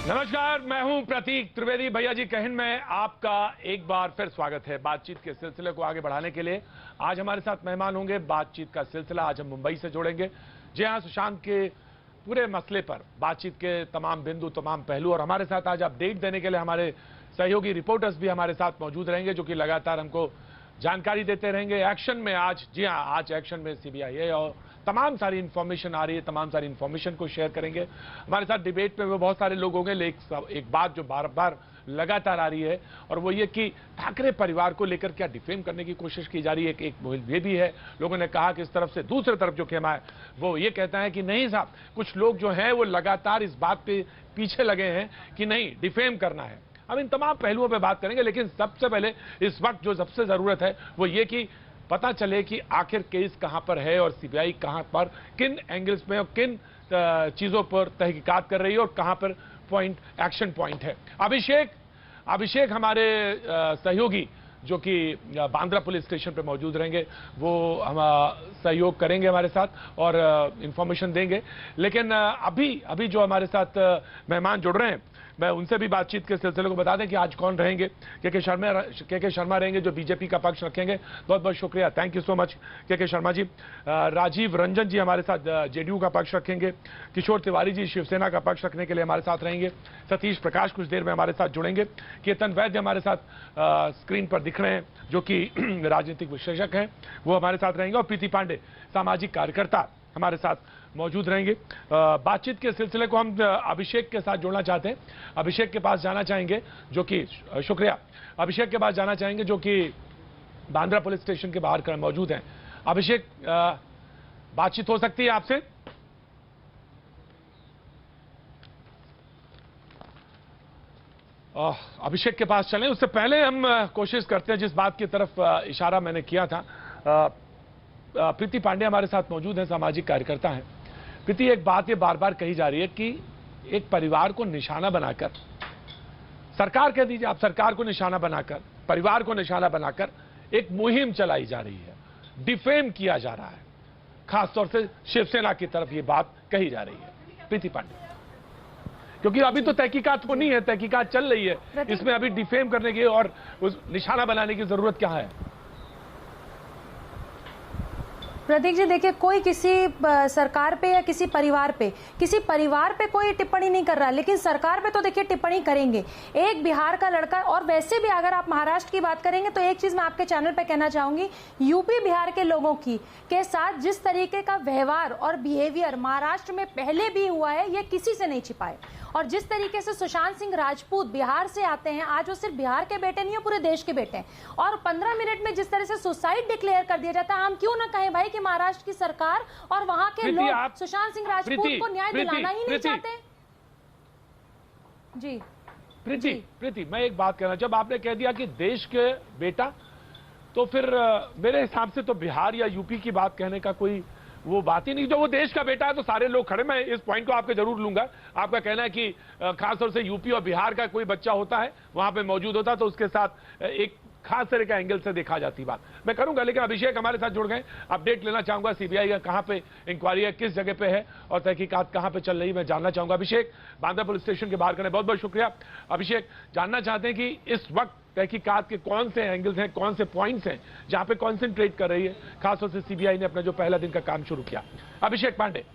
नमस्कार, मैं हूं प्रतीक त्रिवेदी। भैया जी कहन में आपका एक बार फिर स्वागत है। बातचीत के सिलसिले को आगे बढ़ाने के लिए आज हमारे साथ मेहमान होंगे। बातचीत का सिलसिला आज हम मुंबई से जोड़ेंगे। जी हां, सुशांत के पूरे मसले पर बातचीत के तमाम बिंदु, तमाम पहलू, और हमारे साथ आज अपडेट देने के लिए हमारे सहयोगी रिपोर्टर्स भी हमारे साथ मौजूद रहेंगे, जो कि लगातार हमको जानकारी देते रहेंगे। एक्शन में आज, जी हां, आज एक्शन में सीबीआई है और तमाम सारी इंफॉर्मेशन आ रही है, तमाम सारी इंफॉर्मेशन को शेयर करेंगे। हमारे साथ डिबेट में वो बहुत सारे लोग होंगे, लेकिन एक बात जो बार बार लगातार आ रही है और वो ये कि ठाकरे परिवार को लेकर क्या डिफेम करने की कोशिश की जा रही है। एक ये भी है, लोगों ने कहा कि इस तरफ से, दूसरी तरफ जो खेमा है वो ये कहता है कि नहीं साहब, कुछ लोग जो हैं वो लगातार इस बात पे पीछे लगे हैं कि नहीं, डिफेम करना है। हम इन तमाम पहलुओं पे बात करेंगे, लेकिन सबसे पहले इस वक्त जो सबसे जरूरत है वो ये कि पता चले कि आखिर केस कहां पर है और सीबीआई कहां पर, किन एंगल्स में और किन चीजों पर तहकीकात कर रही है और कहां पर पॉइंट, एक्शन पॉइंट है। अभिषेक हमारे सहयोगी जो कि बांद्रा पुलिस स्टेशन पे मौजूद रहेंगे, वो हम सहयोग करेंगे हमारे साथ और इंफॉर्मेशन देंगे। लेकिन अभी जो हमारे साथ मेहमान जुड़ रहे हैं, मैं उनसे भी बातचीत के सिलसिले को बता दें कि आज कौन रहेंगे। के शर्मा रहेंगे, जो बीजेपी का पक्ष रखेंगे। बहुत बहुत शुक्रिया, थैंक यू सो मच के शर्मा जी। राजीव रंजन जी हमारे साथ जेडीयू का पक्ष रखेंगे। किशोर तिवारी जी शिवसेना का पक्ष रखने के लिए हमारे साथ रहेंगे। सतीश प्रकाश कुछ देर में हमारे साथ जुड़ेंगे। केतन वैद्य हमारे साथ स्क्रीन पर दिख रहे हैं, जो कि राजनीतिक विश्लेषक हैं, वो हमारे साथ रहेंगे। और प्रीति पांडे सामाजिक कार्यकर्ता हमारे साथ मौजूद रहेंगे। बातचीत के सिलसिले को हम अभिषेक के साथ जोड़ना चाहते हैं। अभिषेक के पास जाना चाहेंगे, जो कि शुक्रिया, अभिषेक के पास जाना चाहेंगे जो कि बांद्रा पुलिस स्टेशन के बाहर मौजूद हैं। अभिषेक, बातचीत हो सकती है आपसे? अभिषेक के पास चलें, उससे पहले हम कोशिश करते हैं जिस बात की तरफ इशारा मैंने किया था। प्रीति पांडे हमारे साथ मौजूद हैं, सामाजिक कार्यकर्ता हैं। प्रीति, एक बात ये बार बार कही जा रही है कि एक परिवार को निशाना बनाकर, सरकार कह दीजिए आप, सरकार को निशाना बनाकर, परिवार को निशाना बनाकर एक मुहिम चलाई जा रही है, डिफेम किया जा रहा है। खासतौर से शिवसेना की तरफ ये बात कही जा रही है। प्रीति पांडे, क्योंकि अभी तो तहकीकात होनी है, तहकीकात चल रही है, इसमें अभी डिफेम करने की और उस निशाना बनाने की जरूरत क्या है? प्रतीक जी, देखिए, कोई किसी सरकार पे या किसी परिवार पे कोई टिप्पणी नहीं कर रहा, लेकिन सरकार पे तो देखिए टिप्पणी करेंगे। एक बिहार का लड़का, और वैसे भी अगर आप महाराष्ट्र की बात करेंगे तो एक चीज मैं आपके चैनल पे कहना चाहूंगी, यूपी बिहार के लोगों की के साथ जिस तरीके का व्यवहार और बिहेवियर महाराष्ट्र में पहले भी हुआ है, ये किसी से नहीं छिपाए। और जिस तरीके से सुशांत सिंह राजपूत बिहार से आते हैं, आज वो सिर्फ बिहार के बेटे नहीं है, पूरे देश के बेटे हैं, और 15 मिनट में जिस तरह से सुसाइड डिक्लेयर कर दिया जाता है, हम क्यों ना कहें भाई कि महाराष्ट्र की सरकार और वहां के लोग सुशांत सिंह राजपूत को न्याय दिलाना ही नहीं चाहते। जी प्रीति, मैं एक बात कहना, जब आपने कह दिया कि देश के बेटा, तो फिर मेरे हिसाब से तो बिहार या यूपी की बात कहने का कोई वो बात ही नहीं। जो वो देश का बेटा है तो सारे लोग खड़े, मैं इस पॉइंट को आपके जरूर लूंगा। आपका कहना है कि खासतौर से यूपी और बिहार का कोई बच्चा होता है, वहां पे मौजूद होता है, तो उसके साथ एक खास तरह का एंगल से देखा जाती बात मैं करूंगा। लेकिन अभिषेक हमारे साथ जुड़ गए, अपडेट लेना चाहूंगा। सीबीआई का कहां पे इंक्वायरी है, किस जगह पे है और तहकीकात कहां पे चल रही है, मैं जानना चाहूंगा। अभिषेक, बांद्रा पुलिस स्टेशन के बाहर करने बहुत बहुत शुक्रिया। अभिषेक, जानना चाहते हैं कि इस वक्त तहकीकात के कौन से एंगल्स हैं, कौन से पॉइंट्स हैं जहां पे कॉन्सेंट्रेट कर रही है, खासतौर से सीबीआई ने अपना जो पहला दिन का काम शुरू किया। अभिषेक पांडे।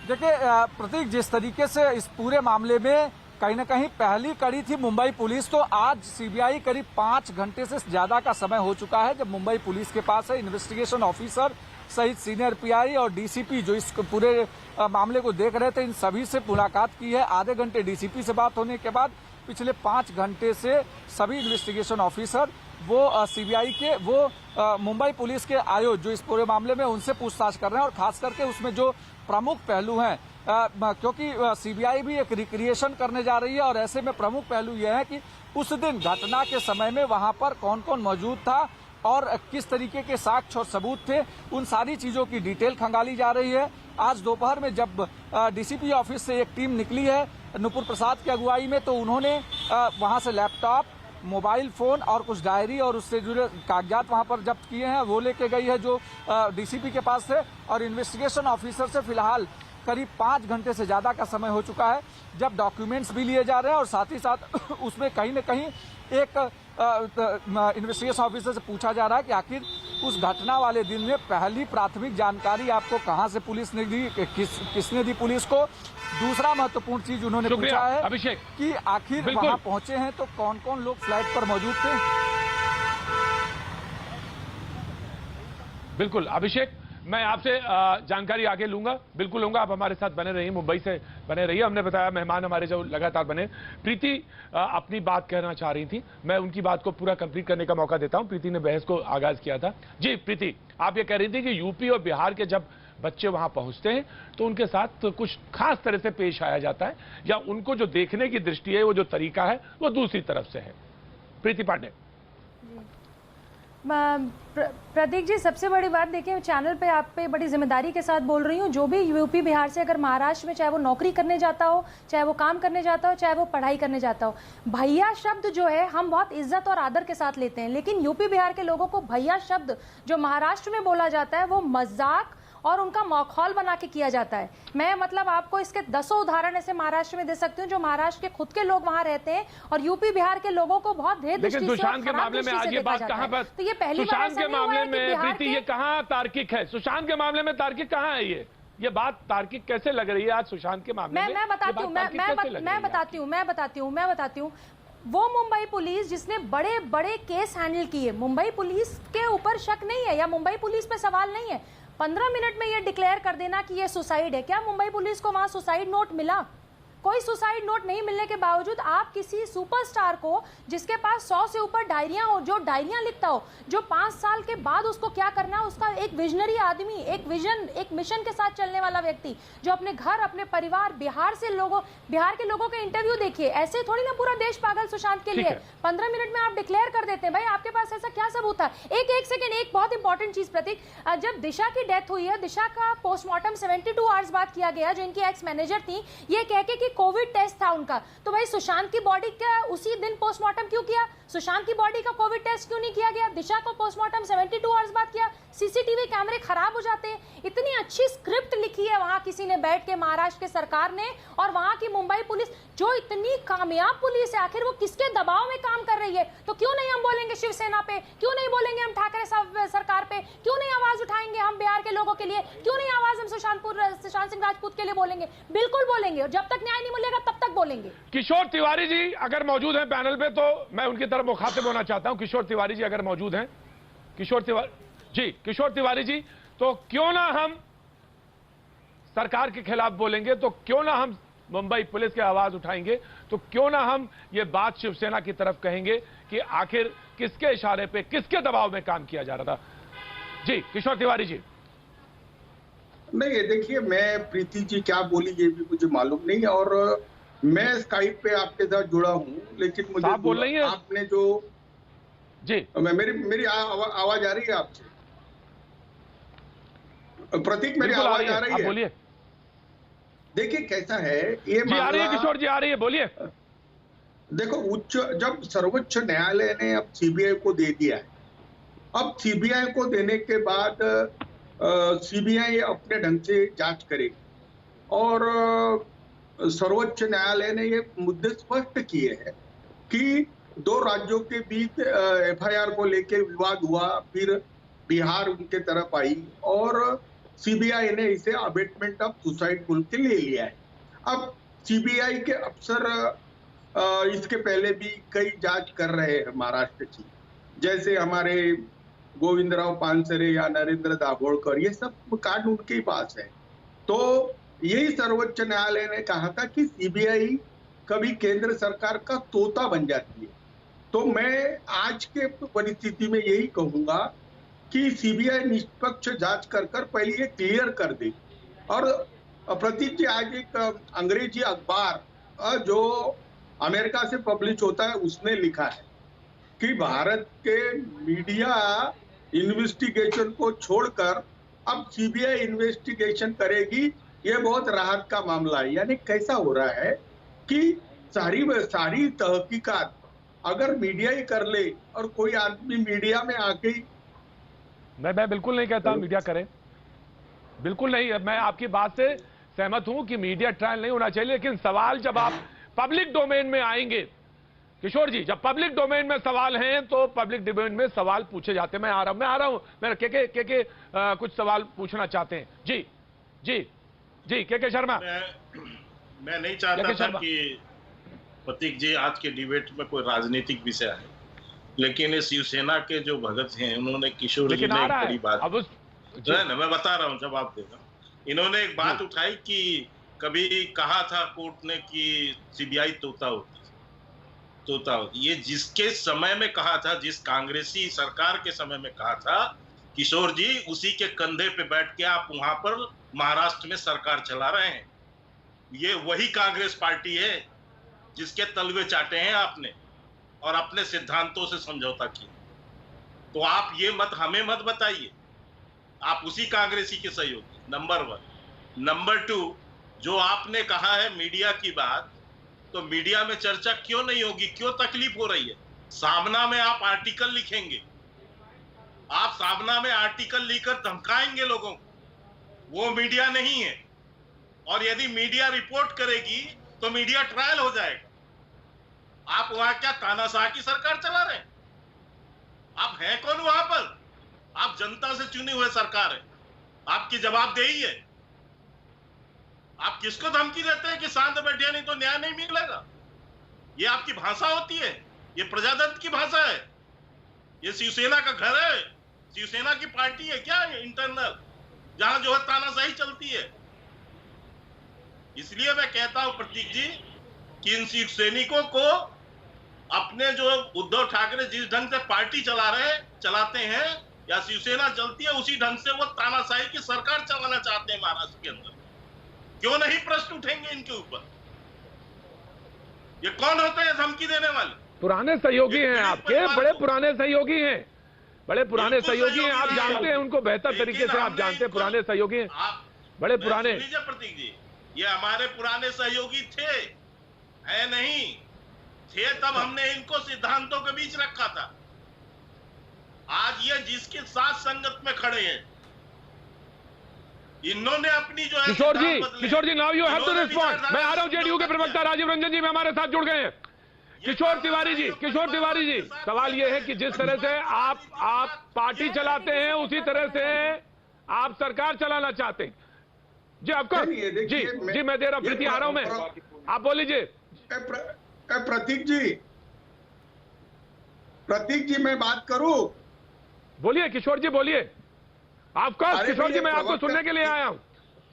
देखिए प्रतीक, जिस तरीके से इस पूरे मामले में कहीं ना कहीं पहली कड़ी थी मुंबई पुलिस, तो आज सीबीआई करीब 5 घंटे से ज्यादा का समय हो चुका है जब मुंबई पुलिस के पास है इन्वेस्टिगेशन ऑफिसर सहित सीनियर पीआई और डीसीपी जो इस पूरे मामले को देख रहे थे, इन सभी से मुलाकात की है। आधे घंटे डीसीपी से बात होने के बाद पिछले 5 घंटे से सभी इन्वेस्टिगेशन ऑफिसर वो सीबीआई के, वो मुंबई पुलिस के आयोग जो इस पूरे मामले में, उनसे पूछताछ कर रहे हैं। और खास करके उसमें जो प्रमुख पहलू हैं, क्योंकि सीबीआई भी एक रिक्रिएशन करने जा रही है, और ऐसे में प्रमुख पहलू यह है कि उस दिन घटना के समय में वहां पर कौन कौन मौजूद था और किस तरीके के साक्ष्य और सबूत थे, उन सारी चीजों की डिटेल खंगाली जा रही है। आज दोपहर में जब डीसीपी ऑफिस से एक टीम निकली है नुपुर प्रसाद की अगुवाई में, तो उन्होंने वहां से लैपटॉप, मोबाइल फोन और कुछ डायरी और उससे जुड़े कागजात वहां पर जब्त किए हैं, वो लेके गई है जो डीसीपी के पास थे। और इन्वेस्टिगेशन ऑफिसर से फिलहाल करीब 5 घंटे से ज्यादा का समय हो चुका है जब डॉक्यूमेंट्स भी लिए जा रहे हैं और साथ ही साथ उसमें कहीं न कहीं एक इन्वेस्टिगेशन ऑफिसर से पूछा जा रहा है कि आखिर उस घटना वाले दिन में पहली प्राथमिक जानकारी आपको कहां से पुलिस ने दी, किसने दी पुलिस को। दूसरा महत्वपूर्ण चीज उन्होंने पूछा है अभिषेक कि आखिर वहां पहुंचे हैं तो कौन कौन लोग फ्लाइट पर मौजूद थे। बिल्कुल अभिषेक, मैं आपसे जानकारी आगे लूंगा, बिल्कुल लूंगा। आप हमारे साथ बने रहिए, मुंबई से बने रहिए। हमने बताया मेहमान हमारे जो लगातार बने। प्रीति अपनी बात कहना चाह रही थी, मैं उनकी बात को पूरा कंप्लीट करने का मौका देता हूं। प्रीति ने बहस को आगाज किया था। जी प्रीति, आप ये कह रही थी कि यूपी और बिहार के जब बच्चे वहां पहुंचते हैं तो उनके साथ तो कुछ खास तरह से पेश आया जाता है, या उनको जो देखने की दृष्टि है, वो जो तरीका है, वो दूसरी तरफ से है। प्रीति पांडे। प्रतीक जी, सबसे बड़ी बात देखिए, चैनल पे आप पे बड़ी जिम्मेदारी के साथ बोल रही हूँ। जो भी यूपी बिहार से अगर महाराष्ट्र में, चाहे वो नौकरी करने जाता हो, चाहे वो काम करने जाता हो, चाहे वो पढ़ाई करने जाता हो, भैया शब्द जो है हम बहुत इज्जत और आदर के साथ लेते हैं, लेकिन यूपी बिहार के लोगों को भैया शब्द जो महाराष्ट्र में बोला जाता है वो मजाक और उनका मखौल बना के किया जाता है। मैं मतलब आपको इसके 10 उदाहरण ऐसे महाराष्ट्र में दे सकती हूँ जो महाराष्ट्र के खुद के लोग वहां रहते हैं और यूपी बिहार के लोगों को बहुत भेद दृष्टि से, सुशांत के मामले में आज ये बात कहां पर, तो ये पहली बार सुशांत के मामले में प्रीति ये कहां तार्किक है? सुशांत के मामले में तार्किक कहां है? ये बात तार्किक कैसे लग रही है आज सुशांत के मामले में? मैं बताती हूँ। वो मुंबई पुलिस जिसने बड़े बड़े केस हैंडल किए, मुंबई पुलिस के ऊपर शक नहीं है या मुंबई पुलिस पे सवाल नहीं है। 15 मिनट में ये डिक्लेयर कर देना कि ये सुसाइड है। क्या मुंबई पुलिस को वहां सुसाइड नोट मिला? कोई सुसाइड नोट नहीं मिलने के बावजूद आप किसी सुपरस्टार को जिसके पास 100 से ऊपर डायरियां हो, जो डायरियां लिखता हो, जो 5 साल के बाद उसको क्या करना है, उसका एक विजनरी आदमी, एक विजन, एक मिशन के साथ चलने वाला व्यक्ति, जो अपने घर, अपने परिवार, बिहार के लोगों के इंटरव्यू देखिए। ऐसे थोड़ी ना पूरा देश पागल सुशांत के लिए। 15 मिनट में आप डिक्लेयर कर देते हैं। भाई आपके पास ऐसा क्या सबूत है? एक सेकेंड, एक बहुत इंपॉर्टेंट चीज प्रतीक, जब दिशा की डेथ हुई है, दिशा का पोस्टमार्टम 72 आवर्स बाद किया गया, जो इनकी एक्स मैनेजर थी, ये कह के कोविड टेस्ट था उनका, तो भाई सुशांत की बॉडी का उसी दिन पोस्टमार्टम क्यों किया? सुशांत की बॉडी का कोविड टेस्ट क्यों नहीं किया गया? दिशा को पोस्टमार्टम 72 आवर्स बाद किया। सीसीटीवी कैमरे खराब हो जाते हैं। इतनी अच्छी स्क्रिप्ट लिखी है वहां किसी ने बैठ के, महाराष्ट्र के सरकार ने, और वहां की मुंबई पुलिस जो इतनी कामयाब पुलिस है, आखिर वो किसके दबाव में काम कर रही है? तो क्यों नहीं हम बोलेंगे शिवसेना पे, क्यों नहीं बोलेंगे हम ठाकरे सरकार पे, क्यों नहीं आवाज उठाएंगे हम बिहार के लोगों के लिए, क्यों नहीं आवाज हम सुशांत सिंह राजपूत के लिए बोलेंगे? बिल्कुल बोलेंगे, और जब तक न्याय नहीं मिलेगा तब तक बोलेंगे। किशोर तिवारी जी अगर मौजूद हैं पैनल पे तो मैं उनकी तरफ मुखातिब होना चाहता हूं। किशोर तिवारी जी अगर मौजूद हैं, किशोर तिवारी जी, तो क्यों ना हम सरकार के खिलाफ बोलेंगे, तो क्यों ना हम मुंबई पुलिस की आवाज उठाएंगे, तो क्यों ना हम ये बात शिवसेना की तरफ कहेंगे कि आखिर किसके इशारे पे, किसके दबाव में काम किया जा रहा था? जी किशोर तिवारी जी। नहीं, देखिए, मैं प्रीति जी क्या बोली ये भी मुझे मालूम नहीं, और मैं स्काइप पे आपके साथ जुड़ा हूँ, लेकिन मुझे आप बोल रही हैं आपने जो जी, मेरी आवाज आ रही है आपसे? प्रतीक, मेरी आवाज आ रही है? बोलिए। देखिए कैसा है ये जी, आ रही है किशोर जी, आ रही है, बोलिए। देखो, जब सर्वोच्च न्यायालय ने अब सीबीआई को दे दिया है, अब सीबीआई को देने के बाद सीबीआई अपने ढंग से जांच करेगी, और सर्वोच्च न्यायालय ने ये मुद्दे स्पष्ट किए हैं कि 2 राज्यों के बीच एफआईआर को लेकर विवाद हुआ, फिर बिहार उनके तरफ आई और सीबीआई ने इसे अबेटमेंट ऑफ सुसाइड बोल के ले लिया है। अब सीबीआई के अफसर इसके पहले भी कई जांच कर रहे हैं महाराष्ट्र की, जैसे हमारे गोविंदराव पानसरे या नरेंद्र दाभोलकर, ये सब कांड उनके पास है। तो यही सर्वोच्च न्यायालय ने कहा था कि सीबीआई कभी केंद्र सरकार का तोता बन जाती है। तो मैं आज के परिस्थिति में यही कहूंगा कि सीबीआई निष्पक्ष जांच कर पहले ये क्लियर कर दे। और प्रतीक जी, आज एक अंग्रेजी अखबार जो अमेरिका से पब्लिश होता है उसने लिखा है कि भारत के मीडिया इन्वेस्टिगेशन को छोड़कर अब सीबीआई इन्वेस्टिगेशन करेगी, ये बहुत राहत का मामला है। यानी कैसा हो रहा है कि सारी तहकीकात अगर मीडिया ही कर ले, और कोई आदमी मीडिया में आके, मैं बिल्कुल नहीं कहता मीडिया करे, बिल्कुल नहीं। मैं आपकी बात से सहमत हूं कि मीडिया ट्रायल नहीं होना चाहिए, लेकिन सवाल जब आप पब्लिक डोमेन में आएंगे, किशोर जी, जब पब्लिक डोमेन में सवाल हैं तो पब्लिक डोमेन में सवाल पूछे जाते हैं। मैं आ रहा हूं मेरा के कुछ सवाल पूछना चाहते हैं। जी जी जी, के शर्मा। मैं नहीं चाहता था कि प्रतीक जी आज के डिबेट में कोई राजनीतिक विषय है, लेकिन शिवसेना के जो भगत हैं उन्होंने किशोर जी ने एक बड़ी बात, अब मैं बता रहा हूँ, जवाब देगा। इन्होंने एक बात उठाई कि कभी कहा था कोर्ट ने कि सीबीआई तोता होती। ये जिसके समय में कहा था, जिस कांग्रेसी सरकार के समय में कहा था किशोर जी, उसी के कंधे पे बैठ के आप वहां पर महाराष्ट्र में सरकार चला रहे हैं। ये वही कांग्रेस पार्टी है जिसके तलवे चाटे हैं आपने और अपने सिद्धांतों से समझौता किया। तो आप ये मत हमें मत बताइए, आप उसी कांग्रेसी के सहयोगी, नंबर 1। नंबर 2, जो आपने कहा है मीडिया की बात, तो मीडिया में चर्चा क्यों नहीं होगी? क्यों तकलीफ हो रही है? सामना में आप आर्टिकल लिखेंगे, आप सामना में आर्टिकल लिखकर धमकाएंगे लोगों को, वो मीडिया नहीं है। और यदि मीडिया रिपोर्ट करेगी तो मीडिया ट्रायल हो जाएगा। आप वहां क्या तानाशाह की सरकार चला रहे हैं? आप हैं कौन वहां पर? आप जनता से चुनी हुए सरकार है, आपकी जवाबदेही है। आप किसको धमकी देते हैं कि शांत बैठिए नहीं तो न्याय नहीं मिलेगा? ये आपकी भाषा होती है? ये प्रजातंत्र की भाषा है? ये शिवसेना का घर है? शिवसेना की पार्टी है क्या इंटरनल, जहां जो है तानाशाही चलती है? इसलिए मैं कहता हूं प्रतीक जी कि इन शिव सैनिकों को अपने जो उद्धव ठाकरे जिस ढंग से पार्टी चलाते हैं या शिवसेना चलती है, उसी ढंग से वो तानाशाही की सरकार चलाना चाहते हैं महाराष्ट्र के अंदर। क्यों नहीं प्रश्न उठेंगे इनके ऊपर? ये कौन होते हैं धमकी देने वाले? पुराने सहयोगी हैं आपके, बड़े पुराने सहयोगी हैं, बड़े पुराने सहयोगी हैं, आप जानते हैं उनको बेहतर तरीके से, आप जानते हैं पुराने सहयोगी हैं, बड़े पुराने। प्रतीक जी, ये हमारे पुराने सहयोगी थे, है नहीं थे तब हमने इनको सिद्धांतों के बीच रखा था। आज ये जिसके साथ संगत में खड़े हैं, इन्होंने अपनी जो है Kishore ji now you have to respond. मैं आ रहा हूं, जेडीयू के प्रवक्ता राजीव रंजन जी भी हमारे साथ जुड़ गए हैं। किशोर तिवारी जी, सवाल यह है कि जिस तरह से आप पार्टी चलाते हैं, उसी तरह से आप सरकार चलाना चाहते हैं। जी आपको जी मैं दे रहा हूं, प्रीति आ रहा हूं मैं, आप बोल लीजिए। प्रतीक जी मैं बात करूं? बोलिए किशोर जी, बोलिए। आपको किशोर जी, मैं आपको सुनने के लिए आया हूं,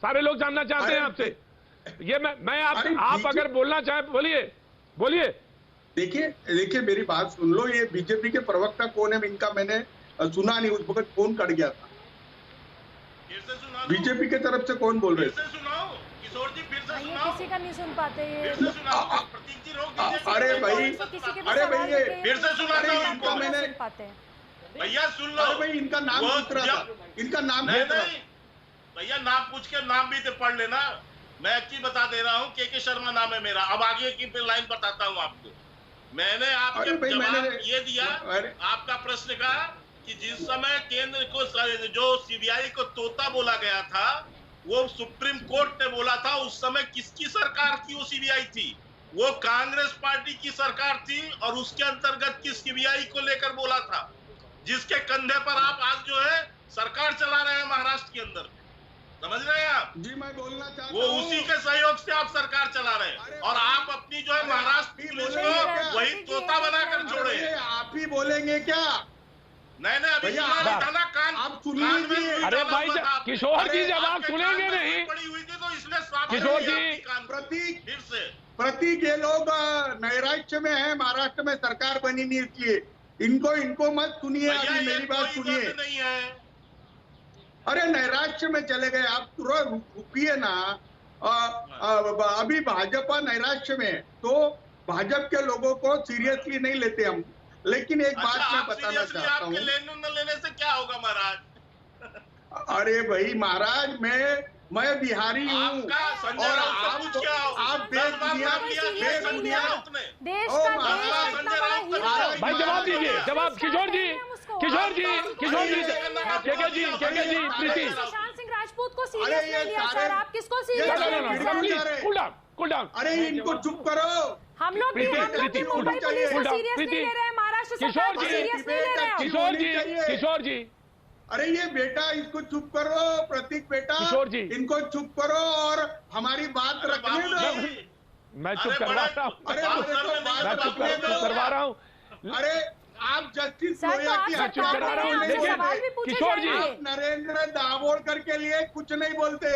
सारे लोग जानना चाहते हैं आपसे। ये मैं आप अगर बोलना चाहें बोलिए। देखिए मेरी बात सुन लो। ये बीजेपी के प्रवक्ता कौन है इनका मैंने सुना नहीं, उस वक्त फोन कट गया था। बीजेपी के तरफ से कौन बोल रहे थे? किशोर जी फिर से सुनाओ। किसी का नहीं सुन पाते ये। प्रतीक जी रोक दीजिए। अरे भाई ये फिर से सुनाता हूं इनका मैंने, भैया सुन लो। अरे भाई इनका नाम पूछ रहा था, इनका नाम नहीं भैया, नाम पूछ के नाम भी तो पढ़ लेना। मैं एक चीज बता दे रहा हूँ, के शर्मा नाम है मेरा। अब आगे की फिर लाइन बताता हूँ आपको। मैंने आपके जवाब ये दिया, आपका प्रश्न का कि जिस समय केंद्र को जो सीबीआई को तोता बोला गया था, वो सुप्रीम कोर्ट ने बोला था। उस समय किसकी सरकार थी वो सीबीआई थी? वो कांग्रेस पार्टी की सरकार थी, और उसके अंतर्गत की सीबीआई को लेकर बोला था, जिसके कंधे पर आप आज जो है सरकार चला रहे हैं महाराष्ट्र के अंदर। समझ रहे हैं आप? जी मैं बोलना चाहता वो उसी के सहयोग से आप सरकार चला रहे हैं, और आप अपनी जो है महाराष्ट्र पुलिस को वही तोता बनाकर छोड़े हैं। आप ही बोलेंगे क्या? नहीं अभी कान आप सुन लीजिए। अरे भाई किशोर जी, जब आप सुनेंगे नहीं पड़ी हुई थी तो इसलिए किशोर जी, प्रतीक फिर से प्रतीक ये लोग नैराश्य में है, महाराष्ट्र में सरकार बनी नहीं, इसलिए इनको मत सुनिए। अभी मेरी बात सुनिए। नहीं है, अरे नैराश्य में चले गए आप, तुरंत रुकिए ना। अभी भाजपा नैराश्य में, तो भाजपा के लोगों को सीरियसली नहीं लेते हम। लेकिन एक बात मैं बताना चाहता हूँ, लेने न लेने से क्या होगा महाराज? अरे भाई महाराज, मैं बिहारी हूँ, और आप देश दुनिया भाई जवाब दीजिए, जवाब किशोर जी, प्रीति। सुशांत सिंह राजपूत को सीरियस नहीं लिया सर, आप किसको सीरियस लेंगे? Cool down. अरे इनको चुप करो। हम लोग भी मुंबई पुलिस को सीरियस नहीं ले रहे हैं, महाराष्ट्र सरकार को सीरियस नहीं ले रहे हैं। किशोर जी, अरे ये बेटा इसको चुप करो, प्रतीक बेटा किशोर जी इनको चुप करो और हमारी बात रखने दो। मैं चुप करवा रहा हूँ, मैं चुप करवा रहा हूँ। अरे आप जस्टिस सर, तो आप मैं चुप करा रहा हूँ। देखिए किशोर जी, आप नरेंद्र दाभोलकर के लिए कुछ नहीं बोलते,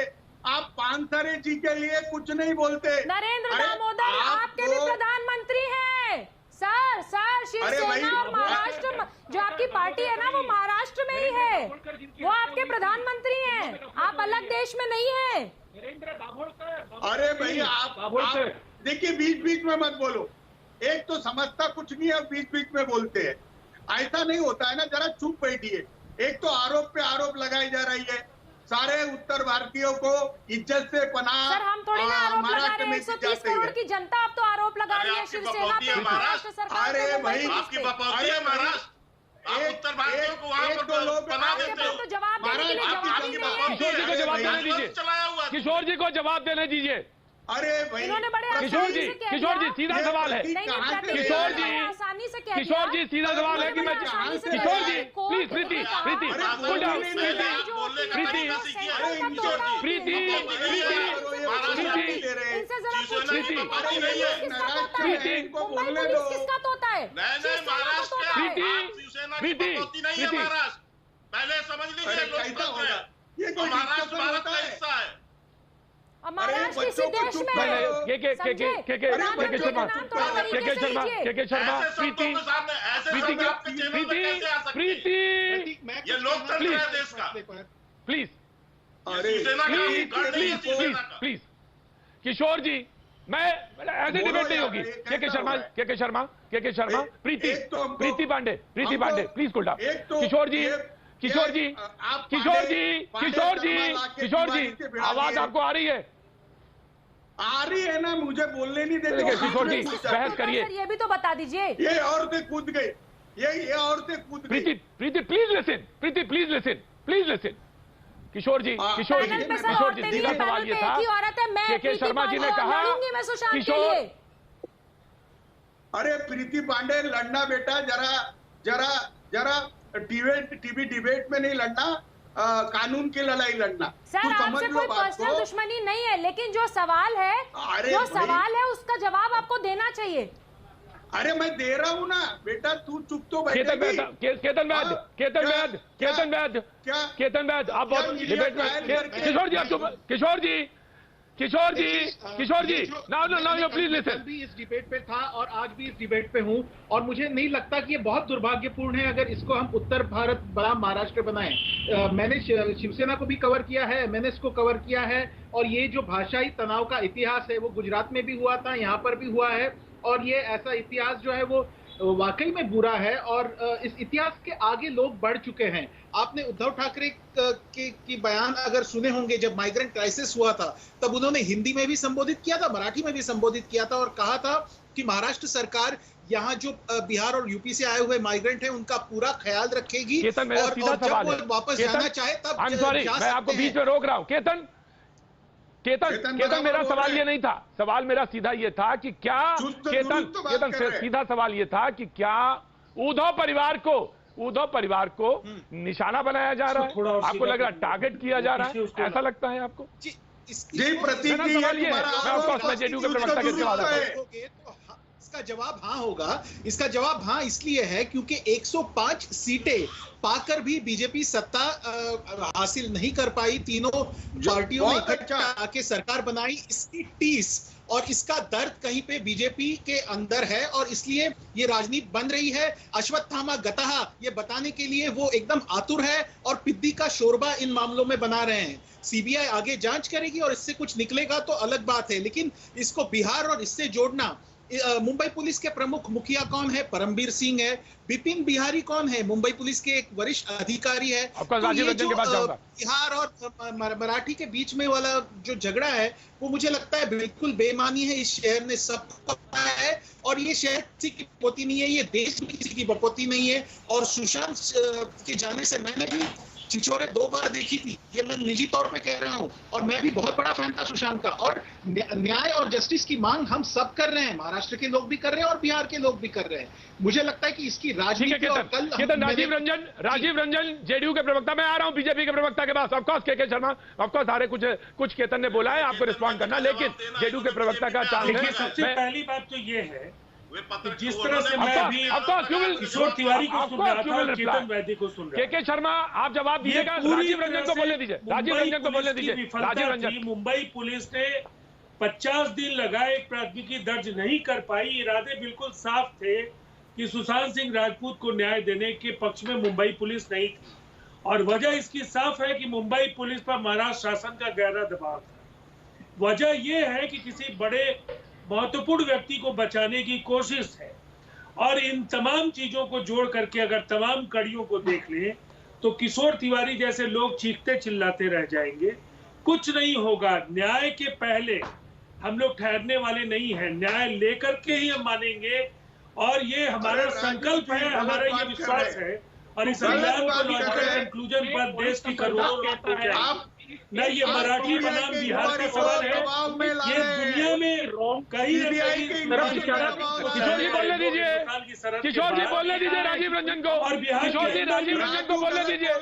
आप पानसरे जी के लिए कुछ नहीं बोलते। नरेंद्र दामोदर आपके भी प्रधानमंत्री हैं सर। शिवसेना और महाराष्ट्र जो आपकी पार्टी है ना, वो महाराष्ट्र में ही है, वो आपके प्रधानमंत्री हैं, आप अलग देश में नहीं है। अरे भैया आप देखिए, बीच बीच में मत बोलो। एक तो समझता कुछ नहीं है, बीच बीच में बोलते हैं, ऐसा नहीं होता है ना। जरा चुप बैठिए। एक तो आरोप पे आरोप लगाई जा रही है, सारे उत्तर भारतीयों को इज्जत से पनाह। सर हम थोड़ी ना आरोप लगा रहे हैं, 130 करोड़ की जनता अब तो आरोप लगा रही है शिवसेना पे, महाराष्ट्र सरकार। अरे भाई आपकी बपौती है महाराष्ट्र, आप उत्तर भारतीयों को वहाँ पर पनाह देते हो। तो जवाब देने के लिए जवाब ही नहीं है। किशोर जी को जवाब देने दीजिए, किशोर जी को जवाब देने दीजिए। अरे भाई इन्होंने बड़े किशोर जी सीधा सवाल है। किशोर जी, आसानी से कह किशोर जी सीधा सवाल है कि मैं किशोर जी प्लीज प्रीति कूल डाउन, किसका तोता है? पहले समझ लीजिए ये महाराष्ट्र भारत का हिस्सा है। महाराष्ट्र किसी देश में है। के शर्मा प्रीति ये लोकतंत्र है देश का। प्लीज प्लीज किशोर जी, मैं ऐसे डिबेट नहीं होगी। के शर्मा प्रीति पांडे प्लीज कूल डाउन। किशोर जी आवाज आपको आ रही है? आ रही है ना, मुझे बोलने नहीं देते। किशोर जी बहस करिए। ये भी तो बता दीजिए। ये औरतें कूद गई, ये औरतें कूद गई। प्रीति प्लीज लिसन। किशोर जी सीधा सवाल ये था, के शर्मा जी ने कहा किशोर। अरे प्रीति पांडे लड़ना बेटा, जरा टीवी डिबेट में नहीं लड़ना, कानून की लड़ाई लड़ना। सर आपसे कोई पर्सनल दुश्मनी नहीं है, लेकिन जो सवाल है उसका जवाब आपको देना चाहिए। अरे मैं दे रहा हूँ ना बेटा, तू चुप तो बैठेगी। केतन वैद आप बहुत डिबेट में। किशोर ji now you please listen. भी इस डिबेट पे था और आज भी इस डिबेट पे हूँ, और मुझे नहीं लगता कि ये बहुत दुर्भाग्यपूर्ण है अगर इसको हम उत्तर भारत बड़ा महाराष्ट्र बनाएं। मैंने शिवसेना को भी कवर किया है, मैंने इसको कवर किया है, और ये जो भाषाई तनाव का इतिहास है वो गुजरात में भी हुआ था, यहाँ पर भी हुआ है, और ये ऐसा इतिहास जो है वो वाकई में बुरा है, और इस इतिहास के आगे लोग बढ़ चुके हैं। आपने उद्धव ठाकरे की बयान अगर सुने होंगे, जब माइग्रेंट क्राइसिस हुआ था तब उन्होंने हिंदी में भी संबोधित किया था, मराठी में भी संबोधित किया था, और कहा था कि महाराष्ट्र सरकार यहाँ जो बिहार और यूपी से आए हुए माइग्रेंट हैं उनका पूरा ख्याल रखेगी, और जब वो वापस जाना चाहे तब मैं आपको बीच में रोक रहा हूँ। केतन मेरा सवाल ये नहीं था, सवाल मेरा सीधा ये था कि क्या केतन सीधा सवाल ये था कि क्या उद्धव परिवार को निशाना बनाया जा रहा है? आपको लग रहा है टारगेट किया जा रहा है? ऐसा लगता है आपको? जी प्रतीक जी, सवाल ये है, मैं ऑफकोर्स जेडीयू के प्रवक्ता के सवाल है। इसका जवाब हाँ होगा। इसका जवाब हाँ इसलिए है क्योंकि 105 सीटें पाकर भी बीजेपी सत्ता हासिल नहीं कर पाई। तीनों पार्टियों ने इकट्ठा आके सरकार बनाई, इसकी टीस और इसका दर्द कहीं पे बीजेपी के अंदर है, और इसलिए ये राजनीति बन रही है। अश्वत्थामा गतः ये बताने के लिए वो एकदम आतुर है और पिद्दी का शोरबा इन मामलों में बना रहे हैं। सीबीआई आगे जांच करेगी और इससे कुछ निकलेगा तो अलग बात है, लेकिन इसको बिहार और इससे जोड़ना। मुंबई पुलिस के प्रमुख मुखिया कौन है? परमबीर सिंह है। बिपिन बिहारी कौन है? मुंबई पुलिस के एक वरिष्ठ अधिकारी है। तो ये जो बिहार और मराठी के बीच में वाला जो झगड़ा है वो मुझे लगता है बिल्कुल बेमानी है। इस शहर ने सबको पता है, और ये शहर किसी की बपोती नहीं है, ये देश में किसी की बपोती नहीं है। और सुशांत के जाने से मैंने भी छिछोरे 2 बार देखी थी, ये मैं निजी तौर पे कह रहा हूं, और मैं भी बहुत बड़ा फैन था सुशांत का। और न्याय और जस्टिस की मांग हम सब कर रहे हैं, महाराष्ट्र के लोग भी कर रहे हैं और बिहार के लोग भी कर रहे हैं। मुझे लगता है कि इसकी राजनीति और कल राजीव रंजन जेडीयू के प्रवक्ता, मैं आ रहा हूं बीजेपी के प्रवक्ता के पास। ऑफकोर्स के शर्मा, ऑफकोर्स सारे कुछ केतन ने बोला है, आपको रिस्पॉन्ड करना, लेकिन जेडीयू के प्रवक्ता का चांस है। सबसे पहली बात तो ये है जिस तरह से मैं अभी किशोर तिवारी को सुन रहा था और चेतन वैद्य को सुन रहा था। के शर्मा, आप जवाब दीजिएगा। राजीव रंजन को बोलने दीजिए, राजीव रंजन को बोलने दीजिए। राजीव रंजन, मुंबई पुलिस ने 50 दिन लगाए, एक प्राथमिकी दर्ज नहीं कर पाई। इरादे बिल्कुल साफ थे कि सुशांत सिंह राजपूत को न्याय देने के पक्ष में मुंबई पुलिस नहीं थी, और वजह इसकी साफ है कि मुंबई पुलिस पर महाराष्ट्र शासन का गहरा दबाव था। वजह यह है कि किसी बड़े महत्वपूर्ण व्यक्ति को बचाने की कोशिश है, और इन तमाम चीजों को जोड़ करके अगर तमाम कड़ियों को देख लें तो किशोर तिवारी जैसे लोग चीखते चिल्लाते रह जाएंगे, कुछ नहीं होगा। न्याय के पहले हम लोग ठहरने वाले नहीं हैं, न्याय लेकर के ही हम मानेंगे, और ये हमारा संकल्प है, हमारा ये विश्वास है। और इस अभियान को लॉजिकल कंक्लूजन पर देश की करोड़ों लोग को चाहिए। न ये मराठी बनाम बिहार का सवाल है, ये दुनिया में कहीं न कहीं किशोर जी बोलने दीजिए, किशोर जी बोलने दीजिए राजीव रंजन को, और किशोर जी राजीव रंजन को बोलने दीजिए,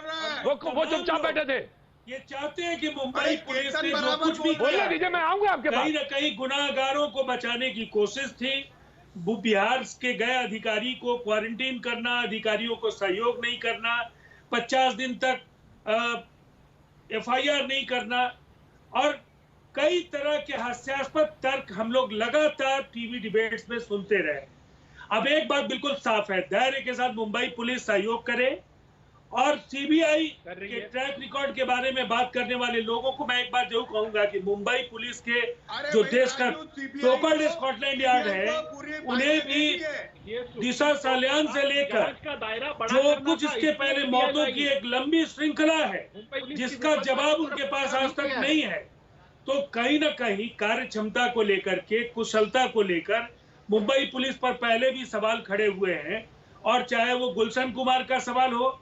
वो चुपचाप बैठे थे। ये चाहते हैं कि मुंबई पुलिस ने जो कुछ भी बोलने दीजिए, मैं आऊंगा आपके पास। कहीं न कहीं गुनाहगारों को बचाने की कोशिश थी। बिहार के गए अधिकारी को क्वारंटीन करना, अधिकारियों को सहयोग नहीं करना, 50 दिन तक FIR नहीं करना, और कई तरह के हास्यास्पद तर्क हम लोग लगातार टीवी डिबेट्स में सुनते रहे। अब एक बात बिल्कुल साफ है, धैर्य के साथ मुंबई पुलिस सहयोग करे, और सीबीआई के ट्रैक रिकॉर्ड के बारे में बात करने वाले लोगों को मैं एक बात जरूर कहूंगा कि मुंबई पुलिस के जो देश का सोकल्ड स्कॉटलैंड यार्ड है, उन्हें भी दिशा सालियान से लेकर जो कुछ इसके पहले मौतों की एक लंबी श्रृंखला है जिसका जवाब उनके पास आज तक नहीं है, तो कहीं ना कहीं कार्य क्षमता को लेकर के, कुशलता को लेकर मुंबई पुलिस पर पहले भी सवाल खड़े हुए हैं। और चाहे वो गुलशन कुमार का सवाल हो,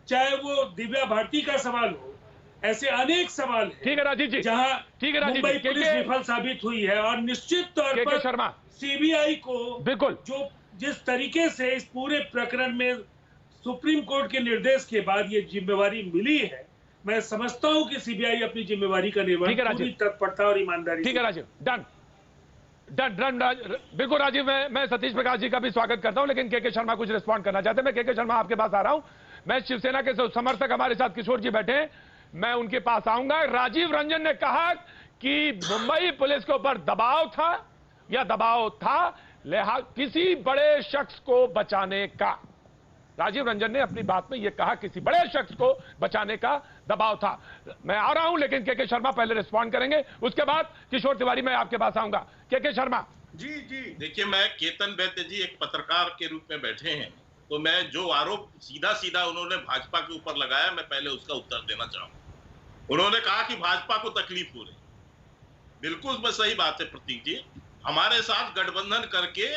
चाहे वो दिव्या भारती का सवाल हो, ऐसे अनेक सवाल हैं। ठीक है राजीव जी, जहां मुंबई पुलिस विफल साबित हुई है, और निश्चित तौर पर शर्मा सीबीआई को बिल्कुल जो जिस तरीके से इस पूरे प्रकरण में सुप्रीम कोर्ट के निर्देश के बाद ये जिम्मेवारी मिली है, मैं समझता हूं कि सीबीआई अपनी जिम्मेवारी का निर्वहन पूरी तत्परता और ईमानदारी। ठीक है राजीव, डन बिल्कुल राजीव। मैं सतीश प्रकाश जी का भी स्वागत करता हूं, लेकिन के शर्मा कुछ रिस्पॉन्ड करना चाहते हैं। मैं के शर्मा आपके पास आ रहा हूं। मैं शिवसेना के समर्थक हमारे साथ किशोर जी बैठे हैं, मैं उनके पास आऊंगा। राजीव रंजन ने कहा कि मुंबई पुलिस के ऊपर दबाव था, या दबाव था किसी बड़े शख्स को बचाने का। राजीव रंजन ने अपनी बात में यह कहा किसी बड़े शख्स को बचाने का दबाव था। मैं आ रहा हूं, लेकिन के शर्मा पहले रिस्पॉन्ड करेंगे, उसके बाद किशोर तिवारी मैं आपके पास आऊंगा। के शर्मा जी। देखिए, मैं केतन वैद्य जी एक पत्रकार के रूप में बैठे हैं, तो मैं जो आरोप सीधा उन्होंने भाजपा के ऊपर लगाया, मैं पहले उसका उत्तर देना चाहूंगा। उन्होंने कहा कि भाजपा को तकलीफ हो रही, बिल्कुल मैं सही बात है प्रतीक जी। हमारे साथ गठबंधन करके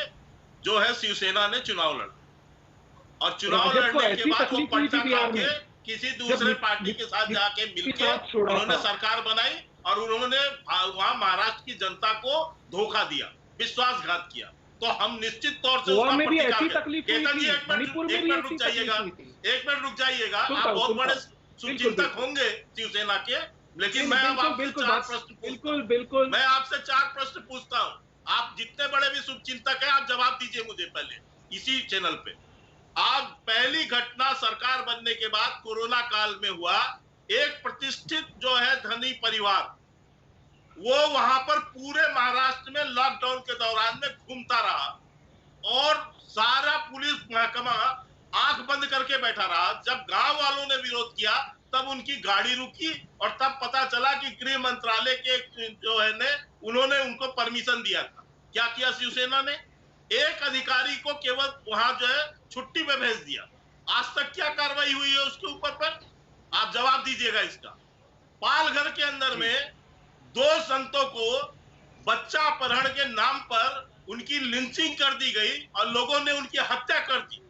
जो है शिवसेना ने चुनाव लड़ा, और चुनाव लड़ने के बाद वो पलटा करके किसी दूसरे पार्टी के साथ जाके मिलके उन्होंने सरकार बनाई, और उन्होंने वहां महाराष्ट्र की जनता को धोखा दिया, विश्वासघात किया। तो हम निश्चित तौर से उसका प्रतिकार करें। केतन जी एक मिनट रुक जाइएगा, आप बहुत बड़े शुभचिंतक होंगे शिवसेना के, लेकिन मैं अब आपसे 4 प्रश्न पूछता हूं। आप जितने बड़े भी शुभचिंतक हैं, आप जवाब दीजिए मुझे पहले इसी चैनल पे। आप पहली घटना सरकार बनने के बाद कोरोना काल में हुआ, एक प्रतिष्ठित जो है धनी परिवार, वो वहां पर पूरे महाराष्ट्र में लॉकडाउन के दौरान में घूमता रहा, और सारा पुलिस महकमा आंख बंद करके बैठा रहा। जब गांव वालों ने विरोध किया, तब उनकी गाड़ी रुकी, और तब पता चला कि गृह मंत्रालय के जो है ने उन्होंने उनको परमिशन दिया था। क्या किया शिवसेना ने? एक अधिकारी को केवल वहां जो है छुट्टी पे भेज दिया। आज तक क्या कार्रवाई हुई है उसके ऊपर पर? आप जवाब दीजिएगा इसका। पालघर के अंदर में 2 संतों को बच्चा अपहरण के नाम पर उनकी लिंचिंग कर दी गई, और लोगों ने उनकी हत्या कर दी।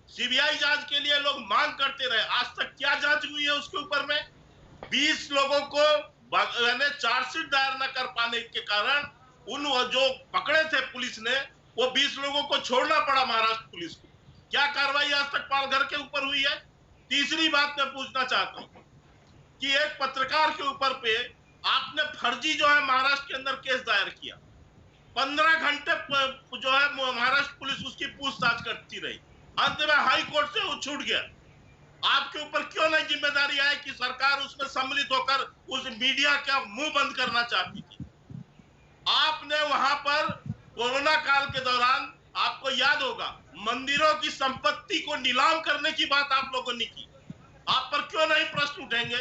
सीबीआई जांच के लिए लोग मांग करते रहे, आज तक क्या जांच हुई है उसके ऊपर में? 20 लोगों को चार्जशीट दायर न कर पाने के कारण उन जो पकड़े थे पुलिस ने, वो 20 लोगों को छोड़ना पड़ा महाराष्ट्र पुलिस को। क्या कार्रवाई आज तक पालघर के ऊपर हुई है? तीसरी बात मैं पूछना चाहता हूं कि एक पत्रकार के ऊपर पे आपने फर्जी जो है महाराष्ट्र के अंदर केस दायर किया, 15 घंटे जो है महाराष्ट्र पुलिस उसकी पूछताछ करती रही, अंत में हाई कोर्ट से वो छूट गया। आपके ऊपर क्यों नहीं जिम्मेदारी आई कि सरकार उसमें सम्मिलित होकर उस मीडिया का मुंह बंद करना चाहती थी? आपने वहां पर कोरोना काल के दौरान, आपको याद होगा, मंदिरों की संपत्ति को नीलाम करने की बात आप लोगों ने की। आप पर क्यों नहीं प्रश्न उठेंगे?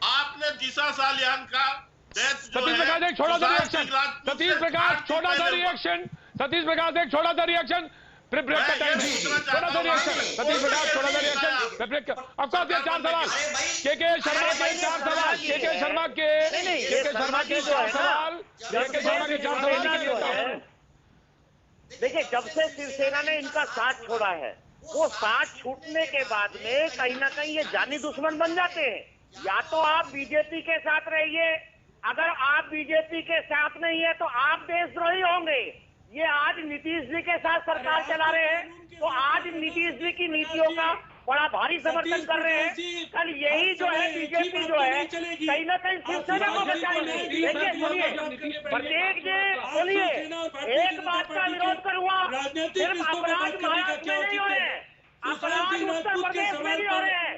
आपने जिसा सालियान का सतीश प्रकाश एक छोटा सा रिएक्शन, सतीश प्रकाश छोटा सा रिएक्शन, सतीश प्रकाश एक छोटा सा रिएक्शन, फिर ब्रेक का टाइम, छोटा सा रिएक्शन, सतीश प्रकाश छोटा सा रिएक्शन, फिर ब्रेक। ऑफकोर्स ये 4 सवाल के शर्मा के 4 सवाल, के शर्मा के 4 सवाल। देखिए, जब से शिवसेना ने इनका साथ छोड़ा है, वो साथ छूटने के बाद में कहीं ना कहीं ये जानी दुश्मन बन जाते हैं। या तो आप बीजेपी के साथ रहिए, अगर आप बीजेपी के साथ नहीं है तो आप देशद्रोही होंगे। ये आज नीतीश जी के साथ सरकार चला रहे हैं, तो आज नीतीश जी की नीतियों का बड़ा भारी समर्थन कर रहे हैं। कल यही जो है बीजेपी जो है कहीं ना कहीं शिवसेना को बचाएगी। देखिए, सुनिए प्रत्येक जी, सुनिए, एक बात का विरोध करूंगा, सिर्फ अपराध महाराष्ट्र में नहीं हो रहे हैं, अपराध उत्तर प्रदेश में भी हो रहे हैं,